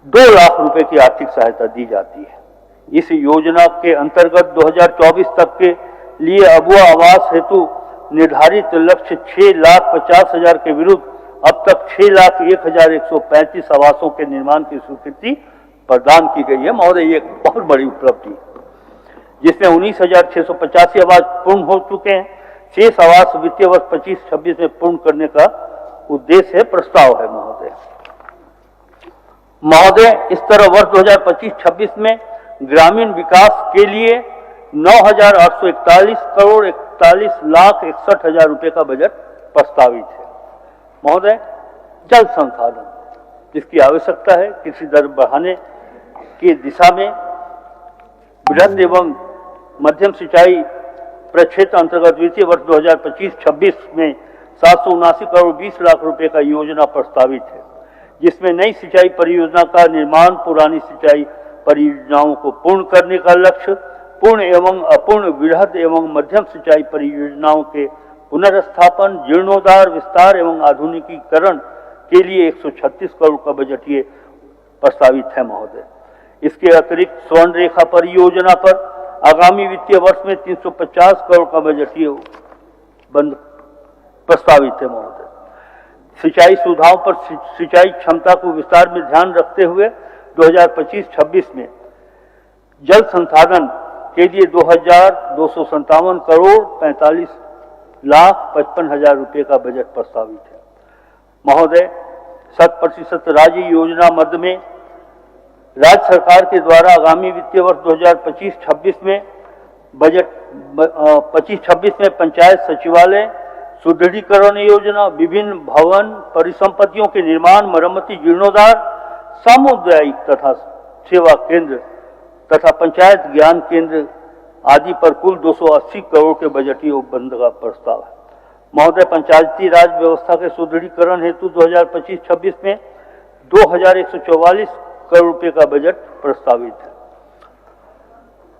2 लाख रुपए की आर्थिक सहायता दी जाती है। इस योजना के अंतर्गत 2024 तक के लिए अबू आवास हेतु निर्धारित लक्ष्य 6,50,000 के विरुद्ध अब तक 6,01,135 आवासों के निर्माण की स्वीकृति प्रदान की गई है। महोदय, ये एक बहुत बड़ी उपलब्धि है, जिसमें 19,685 आवास पूर्ण हो चुके हैं। शेष आवास वित्तीय वर्ष 25-26 में पूर्ण करने का उद्देश्य है, प्रस्ताव है। महोदय, इस तरह वर्ष 2025-26 में ग्रामीण विकास के लिए 9,841 करोड़ 41,61,000 रुपए का बजट प्रस्तावित है। महोदय, जल संसाधन, जिसकी आवश्यकता है, कृषि दर बढ़ाने की दिशा में बृहद एवं मध्यम सिंचाई प्रक्षेत्र अंतर्गत वित्तीय वर्ष 2025-26 में 779 करोड़ 20 लाख रुपए का योजना प्रस्तावित है, जिसमें नई सिंचाई परियोजना का निर्माण, पुरानी सिंचाई परियोजनाओं को पूर्ण करने का लक्ष्य, पूर्ण एवं अपूर्ण वृहद एवं मध्यम सिंचाई परियोजनाओं के पुनर्स्थापन, जीर्णोद्धार, विस्तार एवं आधुनिकीकरण के लिए 136 करोड़ का बजट प्रस्तावित है। महोदय, इसके अतिरिक्त स्वर्ण रेखा परियोजना पर आगामी वित्तीय वर्ष में 350 करोड़ का बजट प्रस्तावित है। महोदय, सिंचाई सुविधाओं पर सिंचाई क्षमता को विस्तार में ध्यान रखते हुए 2025-26 में जल संसाधन के लिए 2,257 करोड़ 45,55,000 रुपए का बजट प्रस्तावित है। महोदय, 100% राज्य योजना मद में राज्य सरकार के द्वारा आगामी वित्तीय वर्ष 2025-26 में बजट 25-26 में पंचायत सचिवालय सुदृढ़ीकरण योजना, विभिन्न भवन परिसंपत्तियों के निर्माण, मरम्मति, जीर्णोद्धार, सामुदायिक तथा सेवा केंद्र तथा पंचायत ज्ञान केंद्र आदि पर कुल 280 करोड़ के बजटीय उपबंध का प्रस्ताव है। महोदय, पंचायती राज व्यवस्था के सुदृढ़ीकरण हेतु 2025-26 में 2144 करोड़ रुपए का बजट प्रस्तावित है।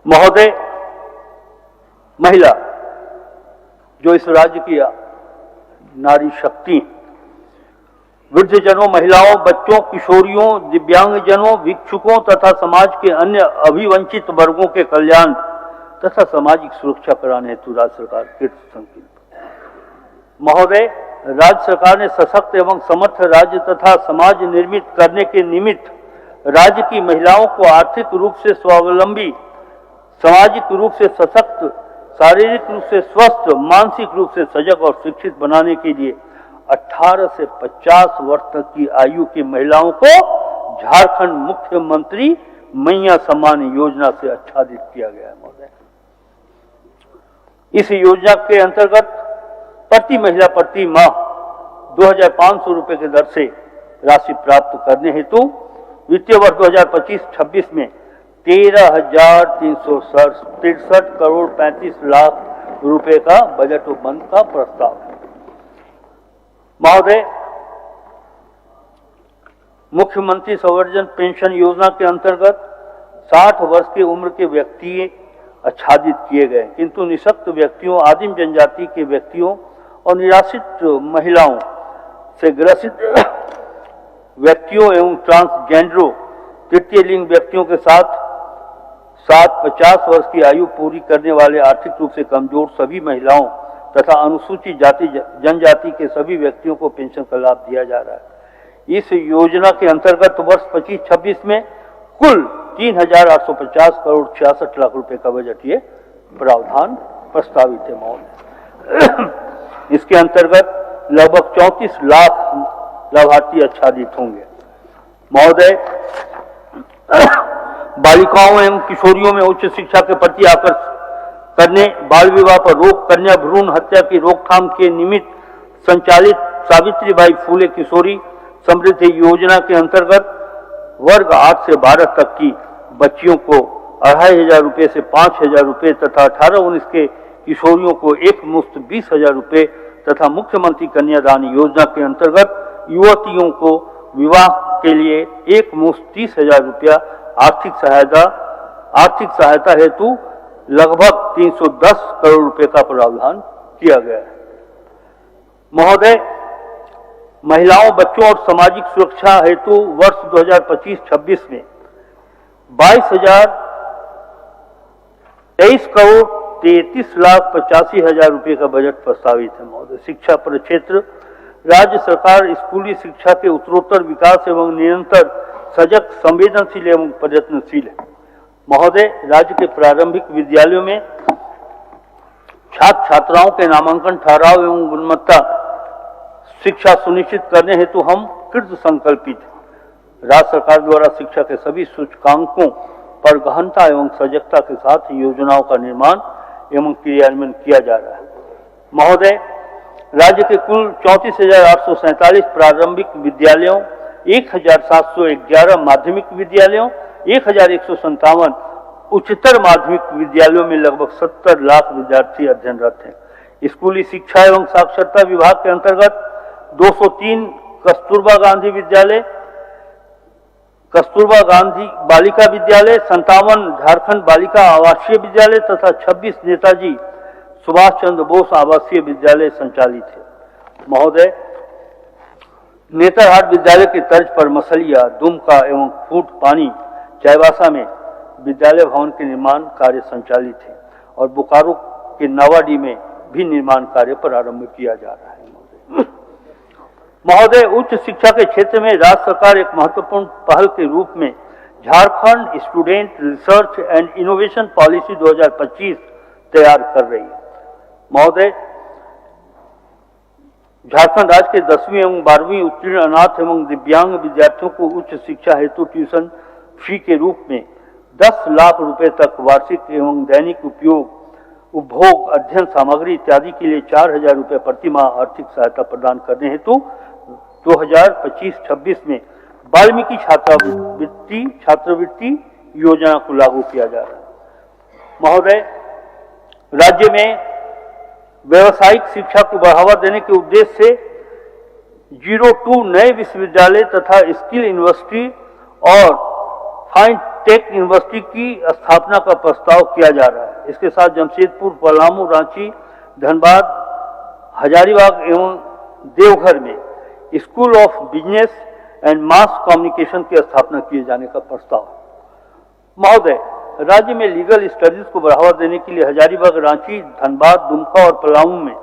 महोदय, महिला जो इस राज्य की नारी शक्ति, वृद्धजनों, महिलाओं, बच्चों, किशोरियों, दिव्यांगजनों, भिक्षुकों तथा समाज के अन्य अभिवंचित वर्गों के कल्याण तथा सामाजिक सुरक्षा कराने हेतु राज्य सरकार कृत संकल्प। महोदय, राज्य सरकार ने सशक्त एवं समर्थ राज्य तथा समाज निर्मित करने के निमित्त राज्य की महिलाओं को आर्थिक रूप से स्वावलंबी, सामाजिक रूप से सशक्त, शारीरिक रूप से स्वस्थ, मानसिक रूप से सजग और शिक्षित बनाने के लिए 18 से 50 वर्ष तक की आयु की महिलाओं को झारखंड मुख्यमंत्री मैया सम्मान योजना से आच्छादित किया गया है। महोदय, इस योजना के अंतर्गत प्रति महिला प्रति माह 2500 रुपए की दर से राशि प्राप्त करने हेतु वित्तीय वर्ष 2025-26 में 13,363 करोड़ 35 लाख रुपए का बजट उपबंध का प्रस्ताव है। महोदय, मुख्यमंत्री संवर्धन पेंशन योजना के अंतर्गत 60 वर्ष की उम्र के व्यक्ति आच्छादित किए गए, किंतु निःशक्त व्यक्तियों, आदिम जनजाति के व्यक्तियों और निराश्रित महिलाओं से ग्रसित व्यक्तियों एवं ट्रांसजेंडरों, तृतीय लिंग व्यक्तियों के साथ 50 वर्ष की आयु पूरी करने वाले आर्थिक रूप से कमजोर सभी महिलाओं तथा अनुसूचित जाति जनजाति के सभी व्यक्तियों को पेंशन का लाभ दिया जा रहा है। इस योजना के अंतर्गत वर्ष 25-26 में कुल 3,850 करोड़ 66 लाख रुपए का बजटीय प्रावधान प्रस्तावित है। महोदय, इसके अंतर्गत लगभग 34 लाख लाभार्थी आच्छादित होंगे। महोदय, बालिकाओं एवं किशोरियों में उच्च शिक्षा के प्रति आकर्षित करने, बाल विवाह पर रोक, कन्या भ्रूण हत्या की रोकथाम के निमित्त संचालित सावित्रीबाई फूले किशोरी समृद्धि योजना के अंतर्गत वर्ग 8 से 12 तक की बच्चियों को 2,500 रुपये से 5,000 रुपये तथा 18-19 के किशोरियों को एक मुश्त 20,000 रुपये तथा मुख्यमंत्री कन्यादान योजना के अंतर्गत युवतियों को विवाह के लिए एक मुश्त 30,000 रुपया आर्थिक सहायता हेतु लगभग 310 करोड़ रुपए का प्रावधान किया गया है। महोदय, महिलाओं, बच्चों और सामाजिक सुरक्षा हेतु वर्ष 2025-26 में 22,023 करोड़ 33,85,000 रुपए का बजट प्रस्तावित है। महोदय, शिक्षा प्रक्षेत्र राज्य सरकार स्कूली शिक्षा के उत्तरोत्तर विकास एवं निरंतर सजग, संवेदनशील एवं प्रयत्नशील है। महोदय, राज्य के प्रारंभिक विद्यालयों में छात्र छात्राओं के नामांकन, ठहराव एवं गुणवत्ता शिक्षा सुनिश्चित करने हेतु हम कृत संकल्पित हैं। राज्य सरकार द्वारा शिक्षा के सभी सूचकांकों पर गहनता एवं सजगता के साथ योजनाओं का निर्माण एवं क्रियान्वयन किया जा रहा है। महोदय, राज्य के कुल 34,847 प्रारंभिक विद्यालयों, 1,711 माध्यमिक विद्यालयों, 1,157 उच्चतर माध्यमिक विद्यालयों में लगभग 70 लाख विद्यार्थी अध्ययनरत हैं। स्कूली शिक्षा एवं साक्षरता विभाग के अंतर्गत 203 कस्तूरबा गांधी विद्यालय, कस्तूरबा गांधी बालिका विद्यालय, 57 झारखंड बालिका आवासीय विद्यालय तथा 26 नेताजी सुभाष चंद्र बोस आवासीय विद्यालय संचालित है। महोदय, नेतरहाट विद्यालय की तर्ज पर मसलिया, दुमका एवं फूट पानी चाईबासा में विद्यालय भवन के निर्माण कार्य संचालित है और बोकारो के नावाडी में भी निर्माण कार्य प्रारंभ किया जा रहा है। महोदय, उच्च शिक्षा के क्षेत्र में राज्य सरकार एक महत्वपूर्ण पहल के रूप में Jharkhand student research and innovation policy 2025 तैयार कर रही है। महोदय, झारखंड राज्य के 10वीं एवं 12वीं उत्तीर्ण अनाथ एवं दिव्यांग विद्यार्थियों को उच्च शिक्षा हेतु ट्यूशन फी के रूप में 10 लाख रुपए तक वार्षिक एवं दैनिक उपयोग उपभोग, अध्ययन सामग्री इत्यादि के लिए 4,000 रुपये प्रति माह आर्थिक सहायता प्रदान करने हेतु 2025-26 में वाल्मीकि छात्रवृत्ति योजना को लागू किया जा रहा है। महोदय, राज्य में व्यावसायिक शिक्षा को बढ़ावा देने के उद्देश्य से 02 नए विश्वविद्यालय तथा स्किल यूनिवर्सिटी और फाइन टेक यूनिवर्सिटी की स्थापना का प्रस्ताव किया जा रहा है। इसके साथ जमशेदपुर, पलामू, रांची, धनबाद, हजारीबाग एवं देवघर में school of business and mass communication की स्थापना किए जाने का प्रस्ताव है। महोदय, राज्य में लीगल स्टडीज को बढ़ावा देने के लिए हजारीबाग, रांची, धनबाद, दुमका और पलामू में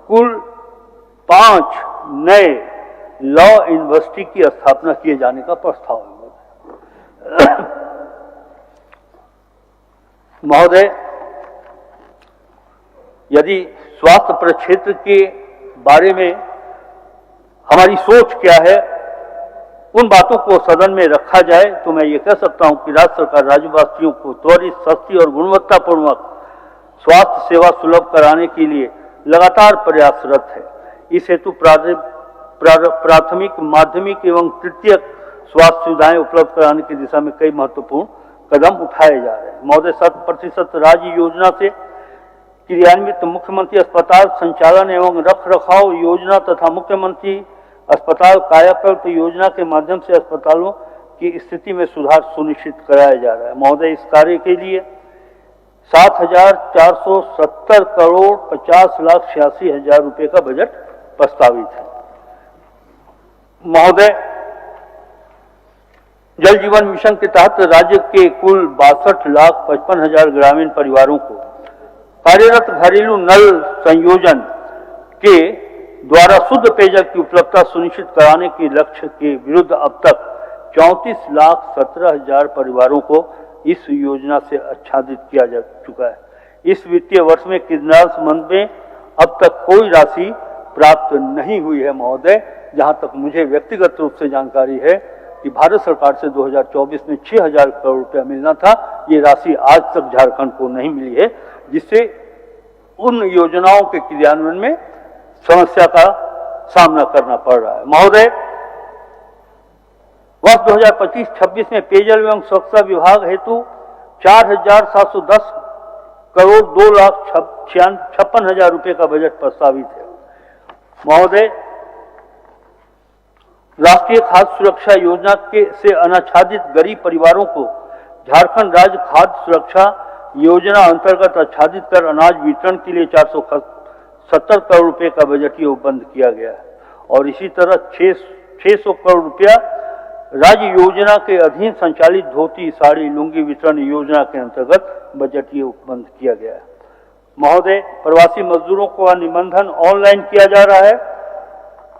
कुल 5 नए लॉ यूनिवर्सिटी की स्थापना किए जाने का प्रस्ताव है। महोदय, यदि स्वास्थ्य प्रक्षेत्र के बारे में हमारी सोच क्या है, उन बातों को सदन में रखा जाए तो मैं ये कह सकता हूं कि राज्य सरकार राज्यवासियों को त्वरित, सस्ती और गुणवत्तापूर्वक स्वास्थ्य सेवा सुलभ कराने के लिए लगातार प्रयासरत है। इस हेतु प्राथमिक, माध्यमिक एवं तृतीयक स्वास्थ्य सुविधाएं उपलब्ध कराने की दिशा में कई महत्वपूर्ण कदम उठाए जा रहे हैं। महोदय, 100% राज्य योजना से क्रियान्वित मुख्यमंत्री अस्पताल संचालन एवं रखरखाव योजना तथा मुख्यमंत्री अस्पताल कायाकल्प योजना के माध्यम से अस्पतालों की स्थिति में सुधार सुनिश्चित कराया जा रहा है। महोदय, इस कार्य के लिए 7,470 करोड़ 50,86,000 रुपये का बजट प्रस्तावित है। महोदय, जल जीवन मिशन के तहत राज्य के कुल 62,55,000 ग्रामीण परिवारों को कार्यरत घरेलू नल संयोजन के द्वारा शुद्ध पेयजल की उपलब्धता सुनिश्चित कराने के लक्ष्य के विरुद्ध अब तक 34,17,000 परिवारों को इस योजना से आच्छादित किया जा चुका है। इस वित्तीय वर्ष में किन्नौर संबंध में अब तक कोई राशि प्राप्त नहीं हुई है। महोदय, जहां तक मुझे व्यक्तिगत रूप से जानकारी है कि भारत सरकार से 2024 में 6,000 करोड़ रुपया मिलना था, ये राशि आज तक झारखंड को नहीं मिली है, जिससे उन योजनाओं के क्रियान्वयन में समस्या का सामना करना पड़ रहा है। महोदय, वर्ष 2025-26 में पेयजल एवं स्वच्छता विभाग हेतु 4,710 करोड़ 2,56,000 रुपये का बजट प्रस्तावित है। महोदय, राष्ट्रीय खाद्य सुरक्षा योजना से अनाच्छादित गरीब परिवारों को झारखंड राज्य खाद्य सुरक्षा योजना अंतर्गत आच्छादित कर अनाज वितरण के लिए 470 करोड़ रुपए का बजटीय उपबंध किया गया है और इसी तरह 600 करोड़ रुपया राज्य योजना के अधीन संचालित धोती, साड़ी, लुंगी वितरण योजना के अंतर्गत बजटीय उपबंध किया गया है। महोदय, प्रवासी मजदूरों का निबंधन ऑनलाइन किया जा रहा है।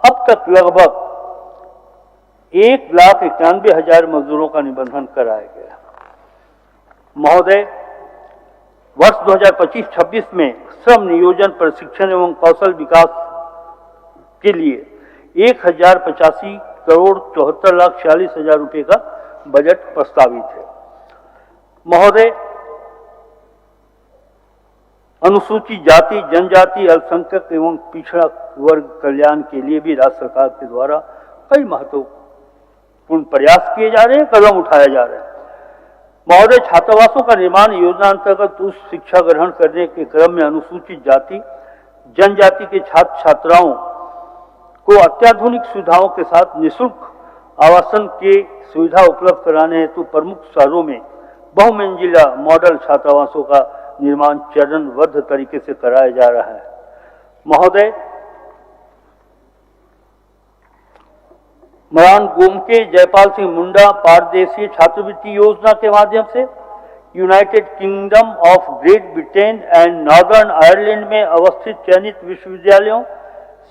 अब तक लगभग 1,91,000 मजदूरों का निबंधन कराया गया। महोदय, वर्ष 2025-26 में श्रम नियोजन, प्रशिक्षण एवं कौशल विकास के लिए 1,085 करोड़ 74,46,000 रुपये का बजट प्रस्तावित है। महोदय, अनुसूचित जाति, जनजाति, अल्पसंख्यक एवं पिछड़ा वर्ग कल्याण के लिए भी राज्य सरकार के द्वारा कई महत्वपूर्ण प्रयास किए जा रहे हैं, कदम उठाए जा रहे हैं। महोदय, छात्रावासों का निर्माण योजना अंतर्गत उच्च शिक्षा ग्रहण करने के क्रम में अनुसूचित जाति, जनजाति के छात्र छात्राओं को अत्याधुनिक सुविधाओं के साथ निःशुल्क आवासन की सुविधा उपलब्ध कराने हेतु प्रमुख शहरों में बहुमंजिला मॉडल छात्रावासों का निर्माण चरणबद्ध तरीके से कराया जा रहा है। महोदय, मरान गोमके जयपाल सिंह मुंडा पारदेशीय छात्रवृत्ति योजना के माध्यम से United kingdom of great Britain and northern Ireland में अवस्थित चयनित विश्वविद्यालयों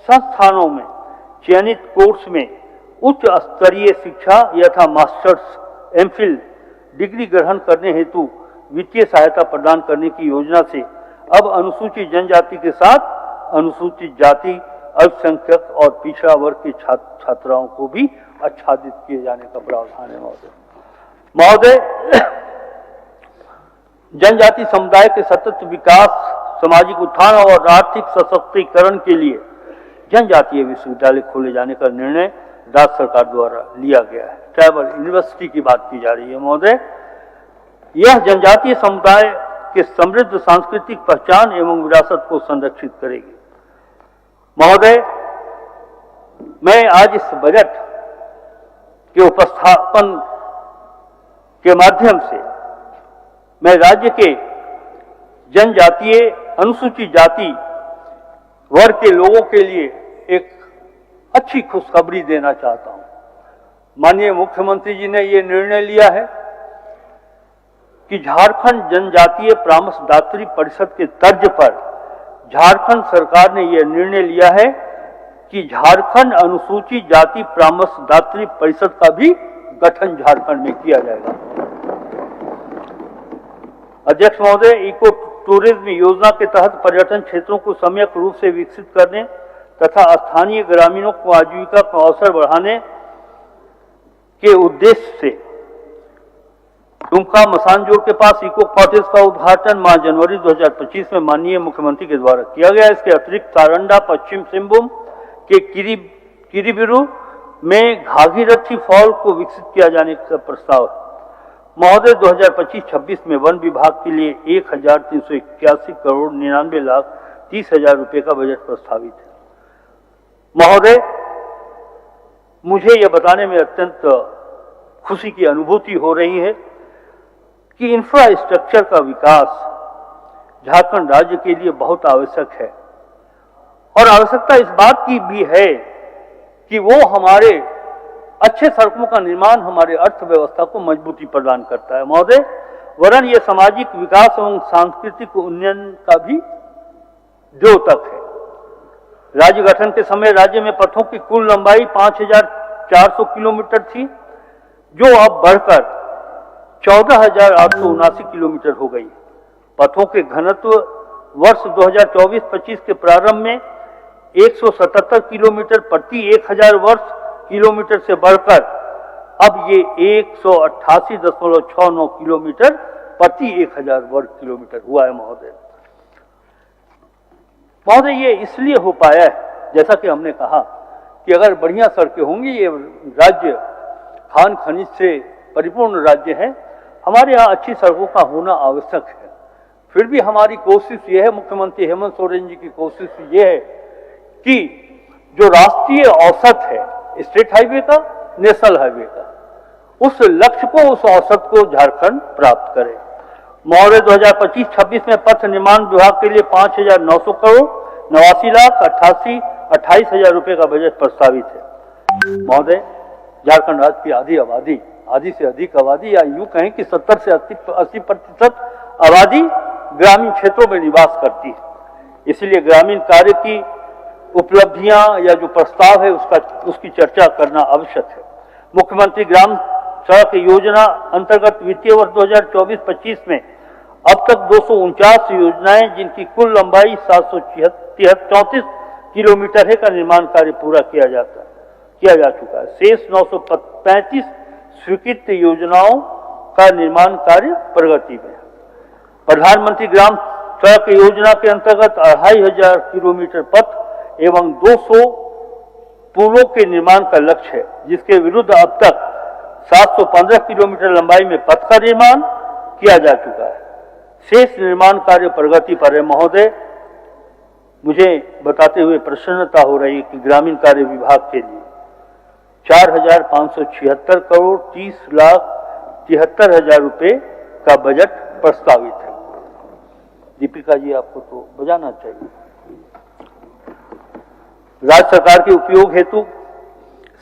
संस्थानों में चयनित कोर्स में उच्च स्तरीय शिक्षा यथा मास्टर्स, एमफिल डिग्री ग्रहण करने हेतु वित्तीय सहायता प्रदान करने की योजना से अब अनुसूचित जनजाति के साथ अनुसूचित जाति, अल्पसंख्यक और पिछड़ा वर्ग के छात्राओं को भी आच्छादित किए जाने का प्रावधान है। महोदय, जनजाति समुदाय के सतत विकास सामाजिक उत्थान और आर्थिक सशक्तिकरण के लिए जनजातीय विश्वविद्यालय खोले जाने का निर्णय राज्य सरकार द्वारा लिया गया है। ट्राइबल यूनिवर्सिटी की बात की जा रही है महोदय। यह जनजातीय समुदाय के समृद्ध सांस्कृतिक पहचान एवं विरासत को संरक्षित करेगी। महोदय, मैं आज इस बजट के उपस्थापन के माध्यम से मैं राज्य के जनजातीय अनुसूचित जाति वर्ग के लोगों के लिए एक अच्छी खुशखबरी देना चाहता हूं। माननीय मुख्यमंत्री जी ने ये निर्णय लिया है कि झारखंड जनजातीय परामर्शदात्री परिषद के तर्ज पर झारखंड सरकार ने यह निर्णय लिया है कि झारखंड अनुसूचित जाति परामर्शदात्री परिषद का भी गठन झारखंड में किया जाएगा। अध्यक्ष महोदय, इको टूरिज्म योजना के तहत पर्यटन क्षेत्रों को सम्यक रूप से विकसित करने तथा स्थानीय ग्रामीणों को आजीविका का अवसर बढ़ाने के उद्देश्य से दुमका मसानजोड़ के पास इको कॉटेज का उद्घाटन माह जनवरी 2025 में माननीय मुख्यमंत्री के द्वारा किया गया। इसके अतिरिक्त सारंडा, पश्चिम सिंहभूम के किरीबिरू में घाघीरथी फॉल को विकसित किया जाने का प्रस्ताव है। महोदय, 2025-26 में वन विभाग के लिए 1381 करोड़ 99,30,000 रुपए का बजट प्रस्तावित है। महोदय, मुझे यह बताने में अत्यंत खुशी की अनुभूति हो रही है कि इंफ्रास्ट्रक्चर का विकास झारखंड राज्य के लिए बहुत आवश्यक है और आवश्यकता इस बात की भी है कि वो हमारे अच्छे सड़कों का निर्माण हमारे अर्थव्यवस्था को मजबूती प्रदान करता है। महोदय, वरन ये सामाजिक विकास एवं सांस्कृतिक उन्नयन का भी द्योतक है। राज्य गठन के समय राज्य में पथों की कुल लंबाई 5,400 किलोमीटर थी, जो अब बढ़कर 14,879 किलोमीटर हो गई। पथों के घनत्व वर्ष 2024-25 के प्रारंभ में 177 किलोमीटर प्रति 1000 वर्ष किलोमीटर से बढ़कर अब ये 188.69 किलोमीटर प्रति 1000 वर्ग किलोमीटर हुआ है। महोदय, ये इसलिए हो पाया है, जैसा कि हमने कहा कि अगर बढ़िया सड़कें होंगी, ये राज्य खान खनिज से परिपूर्ण राज्य है, हमारे यहाँ अच्छी सड़कों का होना आवश्यक है। फिर भी हमारी कोशिश ये है, मुख्यमंत्री हेमंत सोरेन जी की कोशिश ये है कि जो राष्ट्रीय औसत है स्टेट हाईवे का, नेशनल हाईवे का, उस लक्ष्य को, उस औसत को झारखंड प्राप्त करे। महोदय, 2025-26 में पथ निर्माण विभाग के लिए 5,900 करोड़ 89,28,000 रुपए का बजट प्रस्तावित है। महोदय, झारखंड राज्य की आधी से अधिक आबादी, या यूं कहें कि 70 से 80% आबादी ग्रामीण क्षेत्रों में निवास करती है। इसलिए ग्रामीण कार्य की उपलब्धियां या जो प्रस्ताव है उसकी चर्चा करना आवश्यक है। मुख्यमंत्री ग्राम सड़क योजना अंतर्गत वित्तीय वर्ष 2024-25 में अब तक 249 योजनाएं, जिनकी कुल लंबाई 734 किलोमीटर है, का निर्माण कार्य पूरा किया जा चुका है। शेष 935 स्वीकृत योजनाओं का निर्माण कार्य प्रगति में है। प्रधानमंत्री ग्राम सड़क योजना के अंतर्गत 2500 किलोमीटर पथ एवं 200 पुलों के निर्माण का लक्ष्य है, जिसके विरुद्ध अब तक 715 किलोमीटर लंबाई में पथ का निर्माण किया जा चुका है। शेष निर्माण कार्य प्रगति पर है। महोदय, मुझे बताते हुए प्रसन्नता हो रही है कि ग्रामीण कार्य विभाग के लिए 4,576 करोड़ 30,73,000 रुपए का बजट प्रस्तावित है। दीपिका जी, आपको तो बजाना चाहिए। राज्य सरकार के उपयोग हेतु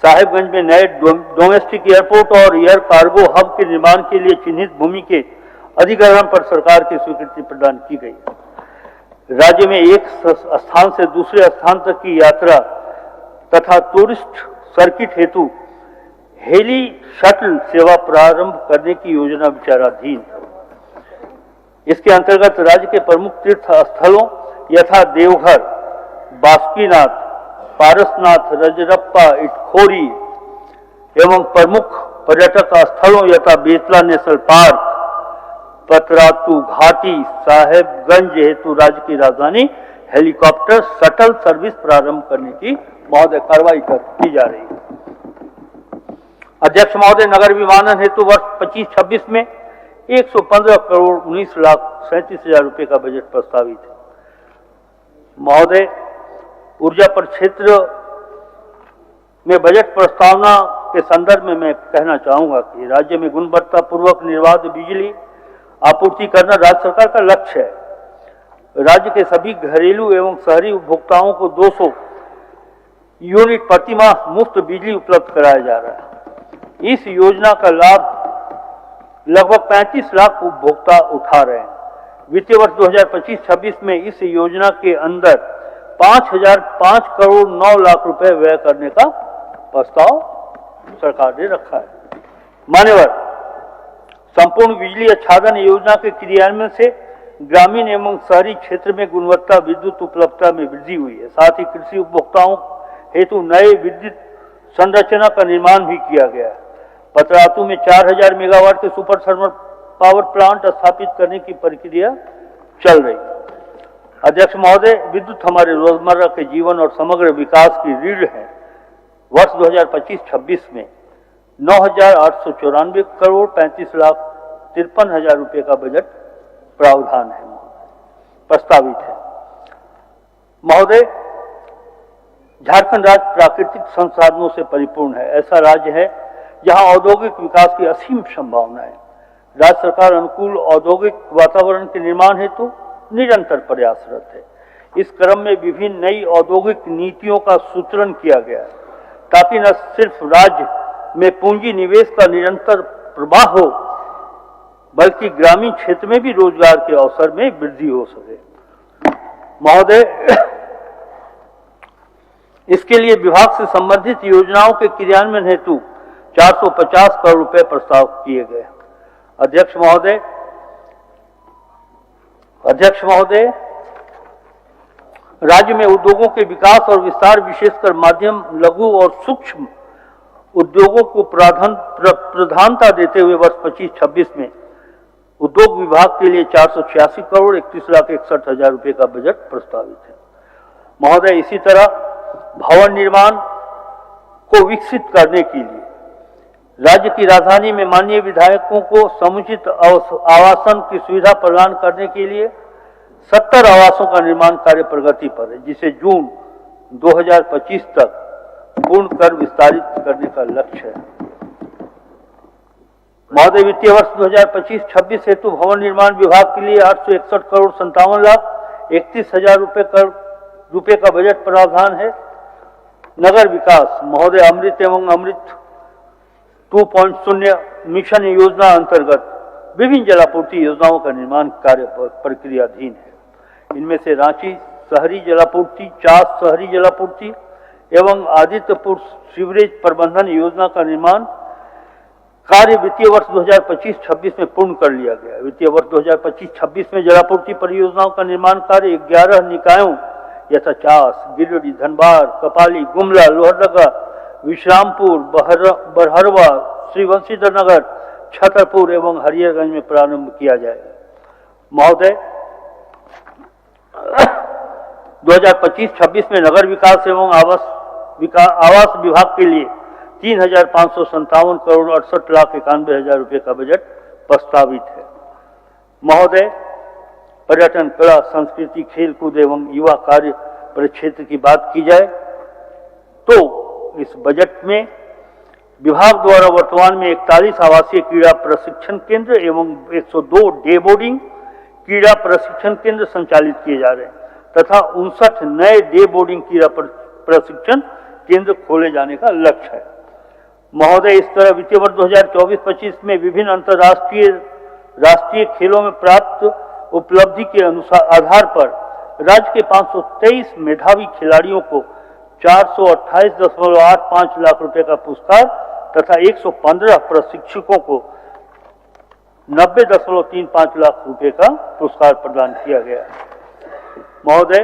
साहेबगंज में नए डोमेस्टिक एयरपोर्ट और एयर कार्गो हब के निर्माण के लिए चिन्हित भूमि के अधिग्रहण पर सरकार की स्वीकृति प्रदान की गई। राज्य में एक स्थान से दूसरे स्थान तक की यात्रा तथा टूरिस्ट सर्किट हेतु हेली शटल सेवा प्रारंभ करने की योजना विचाराधीन है। इसके अंतर्गत राज्य के प्रमुख तीर्थ स्थलों यथा देवघर, बासुकीनाथ, पारसनाथ, रजरप्पा, इटखोरी एवं प्रमुख पर्यटक स्थलों यथा बेतला नेशनल पार्क, पतरातू घाटी साहेबगंज हेतु राज्य की राजधानी हेलीकॉप्टर शटल सर्विस प्रारंभ करने की महोदय कार्रवाई की जा रही है। अध्यक्ष महोदय, नगर विमानन हेतु वर्ष 25-26 में 115 करोड़ 19,37,000 रुपए का बजट प्रस्तावित है। महोदय, ऊर्जा परिक्षेत्र में बजट प्रस्तावना के संदर्भ में मैं कहना चाहूंगा कि राज्य में गुणवत्ता पूर्वक निर्बाध बिजली आपूर्ति करना राज्य सरकार का लक्ष्य है। राज्य के सभी घरेलू एवं शहरी उपभोक्ताओं को 200 यूनिट प्रतिमाह मुफ्त बिजली उपलब्ध कराया जा रहा है। इस योजना का लाभ लगभग 35 लाख उपभोक्ता उठा रहे हैं। वित्तीय वर्ष 2025-26 में इस योजना के अंदर 5,005 करोड़ 9 लाख रुपए व्यय करने का प्रस्ताव सरकार ने रखा है। मान्यवर, संपूर्ण बिजली आच्छादन योजना के क्रियान्वयन से ग्रामीण एवं शहरी क्षेत्र में गुणवत्ता विद्युत उपलब्धता में वृद्धि हुई है। साथ ही कृषि उपभोक्ताओं हेतु नए विद्युत संरचना का निर्माण भी किया गया है। पतरातू में 4,000 मेगावाट के सुपर थर्मल पावर प्लांट स्थापित करने की प्रक्रिया चल रही है। अध्यक्ष महोदय, विद्युत हमारे रोजमर्रा के जीवन और समग्र विकास की रीढ़ है। वर्ष 2025-26 में 9,894 करोड़ 35,53,000 रुपए का बजट प्रावधान है, प्रस्तावित है। महोदय, झारखंड राज्य प्राकृतिक संसाधनों से परिपूर्ण है। ऐसा राज्य है जहां औद्योगिक विकास की असीम संभावना है। राज्य सरकार अनुकूल औद्योगिक वातावरण के निर्माण हेतु निरंतर प्रयासरत है। इस क्रम में विभिन्न नई औद्योगिक नीतियों का सूत्रण किया गया है ताकि न सिर्फ राज्य में पूंजी निवेश का निरंतर प्रवाह हो बल्कि ग्रामीण क्षेत्र में भी रोजगार के अवसर में वृद्धि हो सके। महोदय, इसके लिए विभाग से संबंधित योजनाओं के क्रियान्वयन हेतु 450 करोड़ रुपए प्रस्ताव किए गए। अध्यक्ष महोदय, राज्य में उद्योगों के विकास और विस्तार, विशेषकर माध्यम, लघु और सूक्ष्म उद्योगों को प्रधानता देते हुए वर्ष 25-26 में उद्योग विभाग के लिए 486 करोड़ 31,61,000 रुपए का बजट प्रस्तावित है। महोदय, इसी तरह भवन निर्माण को विकसित करने के लिए राज्य की राजधानी में माननीय विधायकों को समुचित आवासन की सुविधा प्रदान करने के लिए 70 आवासों का निर्माण कार्य प्रगति पर है, जिसे जून 2025 तक पूर्ण कर विस्तारित करने का लक्ष्य है। महोदय, वित्तीय वर्ष 2025-26 हेतु भवन निर्माण विभाग के लिए 861 करोड़ 57,31,000 रुपए का बजट प्रावधान है। नगर विकास, महोदय, अमृत एवं अमृत 2.0 मिशन योजना अंतर्गत विभिन्न जलापूर्ति योजनाओं का निर्माण कार्य प्रक्रियाधीन है। इनमें से रांची शहरी जलापूर्ति, चास शहरी जलापूर्ति एवं आदित्यपुर सीवरेज प्रबंधन योजना का निर्माण कार्य वित्तीय वर्ष 2025-26 में पूर्ण कर लिया गया। वित्तीय वर्ष 2025-26 में जलापूर्ति परियोजनाओं का निर्माण कार्य 11 निकायों यथा चास, गिरिडीह, धनबाद, कपाली, गुमला, लोहरदगा, विश्रामपुर, बरहरवा, श्रीवंशीधर नगर, छतरपुर एवं हरिहरगंज में प्रारंभ किया जाएगा। महोदय, 2025-26 में नगर विकास एवं आवास विभाग के लिए 3,557 करोड़ 68,91,000 रुपए का बजट प्रस्तावित है। महोदय, पर्यटन, कला, संस्कृति, खेल कूद एवं युवा कार्य परिक्षेत्र की बात की जाए तो इस बजट में विभाग द्वारा वर्तमान में 41 आवासीय क्रीड़ा प्रशिक्षण केंद्र एवं 102 डे बोर्डिंग क्रीड़ा प्रशिक्षण केंद्र संचालित किए जा रहे हैं तथा 59 नए डे बोर्डिंग क्रीड़ा प्रशिक्षण केंद्र खोले जाने का लक्ष्य है। महोदय, इस तरह वित्तीय वर्ष 2024-25 में विभिन्न अंतर्राष्ट्रीय राष्ट्रीय खेलों में प्राप्त उपलब्धि के आधार पर राज्य के 523 मेधावी खिलाड़ियों को 428.85 लाख रुपए का पुरस्कार तथा 115 प्रशिक्षकों को 90.35 लाख रुपए का पुरस्कार प्रदान किया गया। महोदय,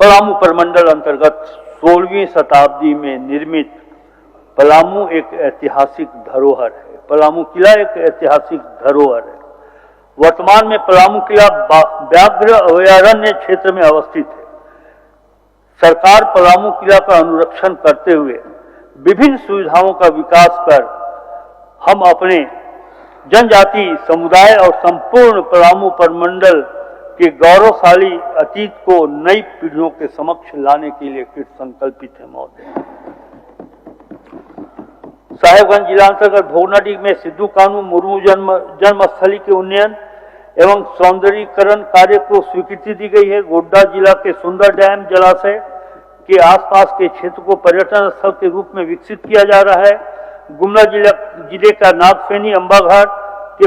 पलामू प्रमंडल अंतर्गत 16वीं शताब्दी में निर्मित पलामू एक ऐतिहासिक धरोहर है। पलामू किला एक ऐतिहासिक धरोहर है। वर्तमान में पलामू किला व्याघ्र अभयारण्य क्षेत्र में अवस्थित है। सरकार पलामू किला का अनुरक्षण करते हुए विभिन्न सुविधाओं का विकास कर हम अपने जनजाति समुदाय और संपूर्ण पलामू प्रमंडल के गौरवशाली अतीत को नई पीढ़ियों के समक्ष लाने के लिए कृत संकल्पित है महोदय। साहेबगंज जिला अंतर्गत भोगनाडीह में सिद्धू कानू मुर्मू जन्मस्थली के उन्नयन एवं सौंदर्यीकरण कार्य को स्वीकृति दी गई है। गोड्डा जिला के सुंदर डैम जलाशय के आसपास के क्षेत्र को पर्यटन स्थल के रूप में विकसित किया जा रहा है। गुमला जिले का नागफेनी अंबाघाट के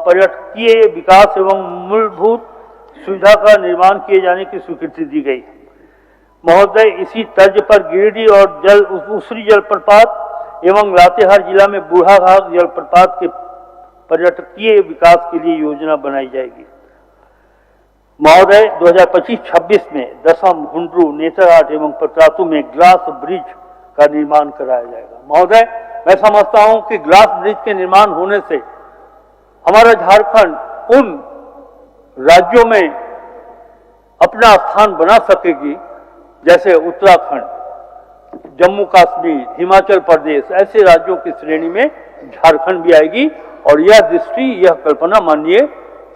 पर्यटकीय विकास एवं मूलभूत सुविधा का निर्माण किए जाने की स्वीकृति दी गई महोदय। इसी तर्ज पर गिरिडीह और उसरी जलप्रपात एवं लातेहार जिला में बूढ़ाघाट जलप्रपात के पर्यटकीय विकास के लिए योजना बनाई जाएगी महोदय। 2025-26 में दसम, हुंड्रू, नेतरहाट एवं पतरातू में ग्लास ब्रिज का निर्माण कराया जाएगा महोदय। मैं समझता हूं कि ग्लास ब्रिज के निर्माण होने से हमारा झारखंड उन राज्यों में अपना स्थान बना सकेगी जैसे उत्तराखंड, जम्मू कश्मीर, हिमाचल प्रदेश, ऐसे राज्यों की श्रेणी में झारखंड भी आएगी। और यह दृष्टि, यह कल्पना माननीय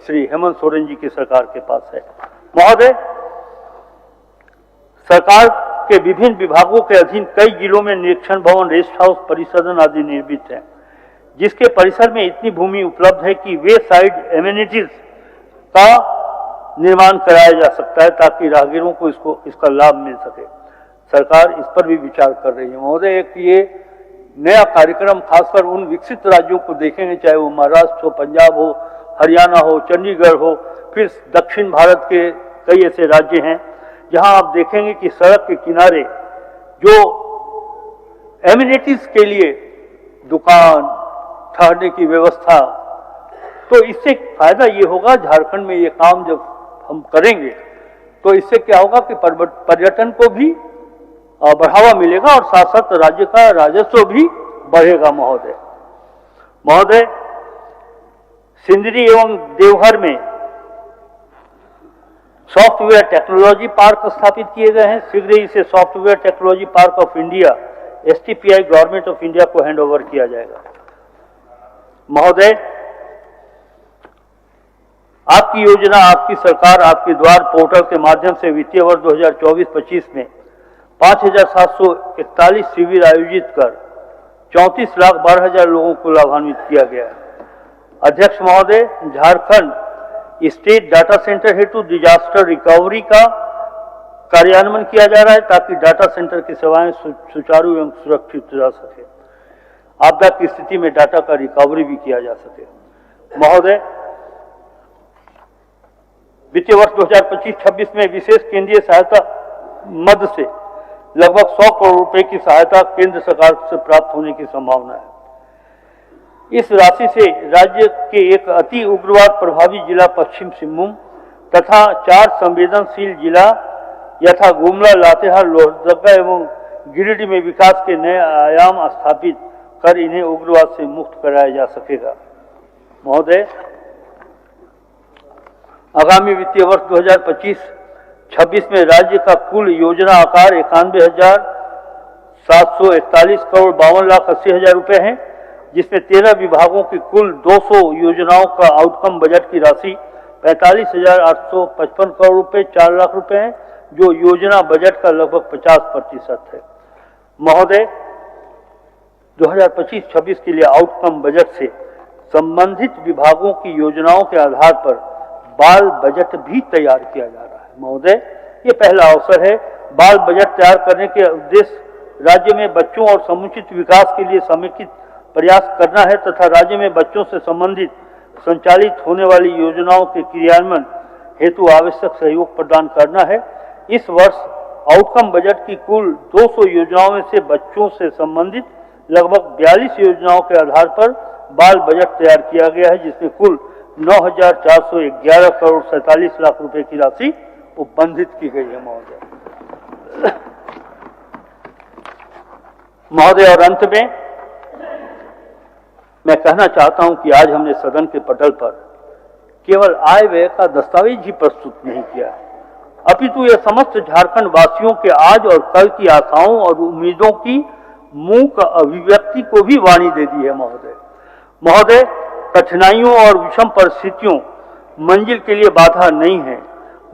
श्री हेमंत सोरेन जी की सरकार के पास है महोदय। सरकार के विभिन्न विभागों के अधीन कई जिलों में निरीक्षण भवन, रेस्ट हाउस, परिसदन आदि निर्मित हैं, जिसके परिसर में इतनी भूमि उपलब्ध है कि वे साइड एमिनिटीज का निर्माण कराया जा सकता है ताकि राहगीरों को इसका लाभ मिल सके। सरकार इस पर भी विचार कर रही है महोदय। एक ये नया कार्यक्रम खासकर उन विकसित राज्यों को देखेंगे, चाहे वो महाराष्ट्र हो, पंजाब हो, हरियाणा हो, चंडीगढ़ हो, फिर दक्षिण भारत के कई ऐसे राज्य हैं जहां आप देखेंगे कि सड़क के किनारे जो एमिनिटीज के लिए दुकान, ठहरने की व्यवस्था, तो इससे फायदा ये होगा, झारखंड में ये काम जब हम करेंगे तो इससे क्या होगा कि पर्यटन को भी बढ़ावा मिलेगा और साथ साथ राज्य का राजस्व भी बढ़ेगा महोदय। सिंदरी एवं देवघर में सॉफ्टवेयर टेक्नोलॉजी पार्क स्थापित किए गए हैं। शीघ्र ही इसे software technology park of India STPI government of India को हैंड ओवर किया जाएगा महोदय। आपकी योजना, आपकी सरकार, आपके द्वार पोर्टल के माध्यम से वित्तीय वर्ष 2024-25 में 5,741 शिविर आयोजित कर 34,12,000 लोगों को लाभान्वित किया गया है। अध्यक्ष महोदय, झारखंड स्टेट डाटा सेंटर हेतु डिजास्टर रिकवरी का कार्यान्वयन किया जा रहा है ताकि डाटा सेंटर की सेवाएं सुचारू एवं सुरक्षित रह सके, आपदा की स्थिति में डाटा का रिकवरी भी किया जा सके महोदय। वित्तीय वर्ष 2025-26 में विशेष केंद्रीय सहायता मद से लगभग 100 करोड़ रुपए की सहायता केंद्र सरकार से प्राप्त होने की संभावना है। इस राशि से राज्य के एक अति उग्रवाद प्रभावी जिला पश्चिम सिंहभूम तथा 4 संवेदनशील जिला यथा गुमला, लातेहार, लोहरदगा एवं गिरिडीह में विकास के नए आयाम स्थापित कर इन्हें उग्रवाद से मुक्त कराया जा सकेगा महोदय। आगामी वित्तीय वर्ष 2025-26 में राज्य का कुल योजना आकार 91,741 करोड़ 52,80,000 रुपए है, जिसमें 13 विभागों की कुल 200 योजनाओं का आउटकम बजट की राशि 45,855 करोड़ रुपए 4 लाख रुपए है, जो योजना बजट का लगभग 50% है महोदय। 2025-26 के लिए आउटकम बजट से संबंधित विभागों की योजनाओं के आधार पर बाल बजट भी तैयार किया जा रहा है महोदय। ये पहला अवसर है। बाल बजट तैयार करने के उद्देश्य राज्य में बच्चों और समुचित विकास के लिए समेकित प्रयास करना है तथा राज्य में बच्चों से संबंधित संचालित होने वाली योजनाओं के क्रियान्वयन हेतु आवश्यक सहयोग प्रदान करना है। इस वर्ष आउटकम बजट की कुल 200 योजनाओं में से बच्चों से संबंधित लगभग 42 योजनाओं के आधार पर बाल बजट तैयार किया गया है, जिसमें कुल 9,411 करोड़ 47 लाख रुपए की राशि उपबंधित की गई है महोदय। महोदय, और अंत में मैं कहना चाहता हूं कि आज हमने सदन के पटल पर केवल आय व्यय का दस्तावेज ही प्रस्तुत नहीं किया, अपितु यह समस्त झारखंड वासियों के आज और कल की आशाओं और उम्मीदों की मूक अभिव्यक्ति को भी वाणी दे दी है। महोदय, कठिनाइयों और विषम परिस्थितियों मंजिल के लिए बाधा नहीं है,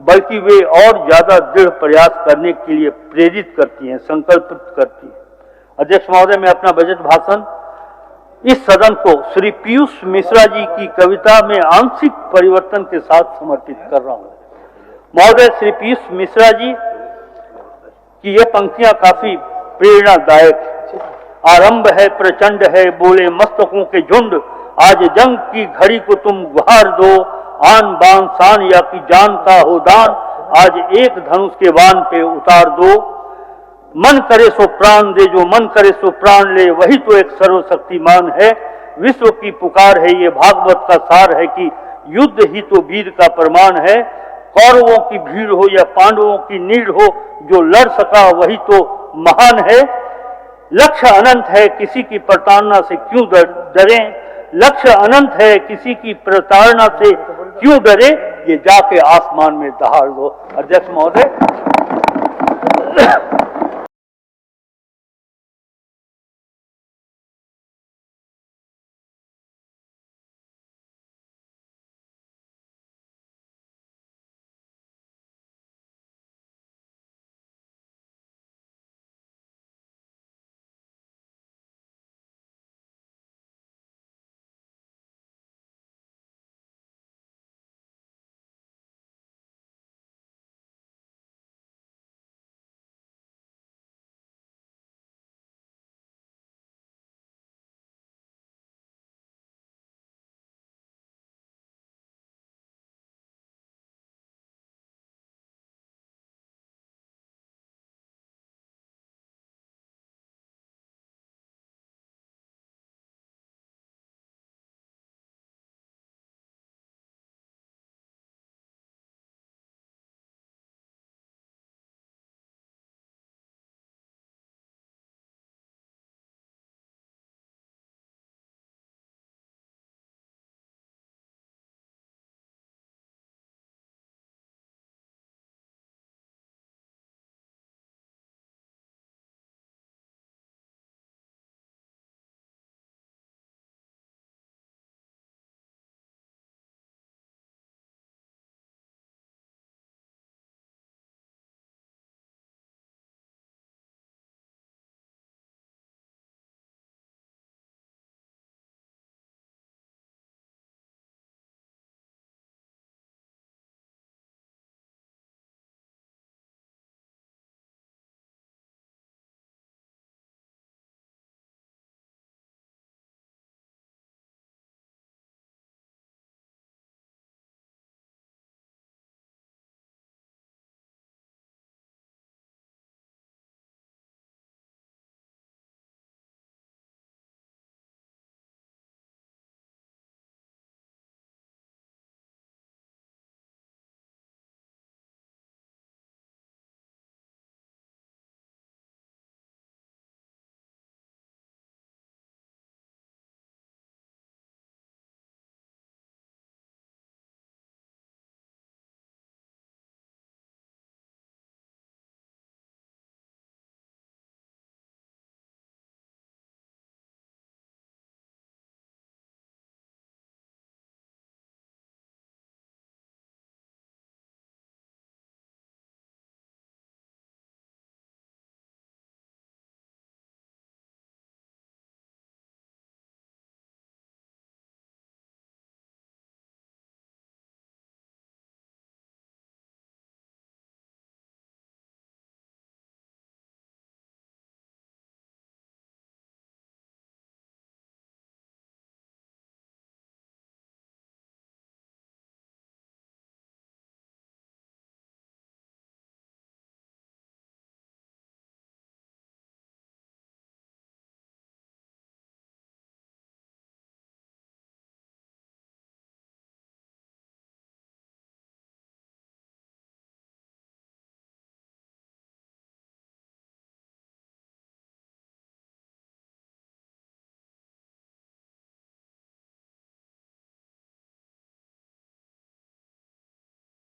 बल्कि वे और ज्यादा दृढ़ प्रयास करने के लिए प्रेरित करती हैं, संकल्पित करती हैं। अध्यक्ष महोदय, मैं अपना बजट भाषण इस सदन को श्री पीयूष मिश्रा जी की कविता में आंशिक परिवर्तन के साथ समर्पित कर रहा हूं। महोदय, श्री पीयूष मिश्रा जी की ये पंक्तियां काफी प्रेरणादायक है। आरंभ है प्रचंड है, बोले मस्तकों के झुंड, आज जंग की घड़ी को तुम गुहार दो, आन बान शान या की जान का हो दान, आज एक धनुष के बाण पे उतार दो। मन करे सो प्राण दे, जो मन करे सो प्राण ले, वही तो एक सर्वशक्तिमान है। विश्व की पुकार है, ये भागवत का सार है कि युद्ध ही तो वीर का प्रमाण है। कौरवों की भीड़ हो या पांडवों की नीड़ हो, जो लड़ सका वही तो महान है। लक्ष्य अनंत है, किसी की प्रताड़ना से क्यों डरें, लक्ष्य अनंत है, किसी की प्रताड़ना से क्यों डरे, ये जाके आसमान में दहाड़ दो। अध्यक्ष महोदय,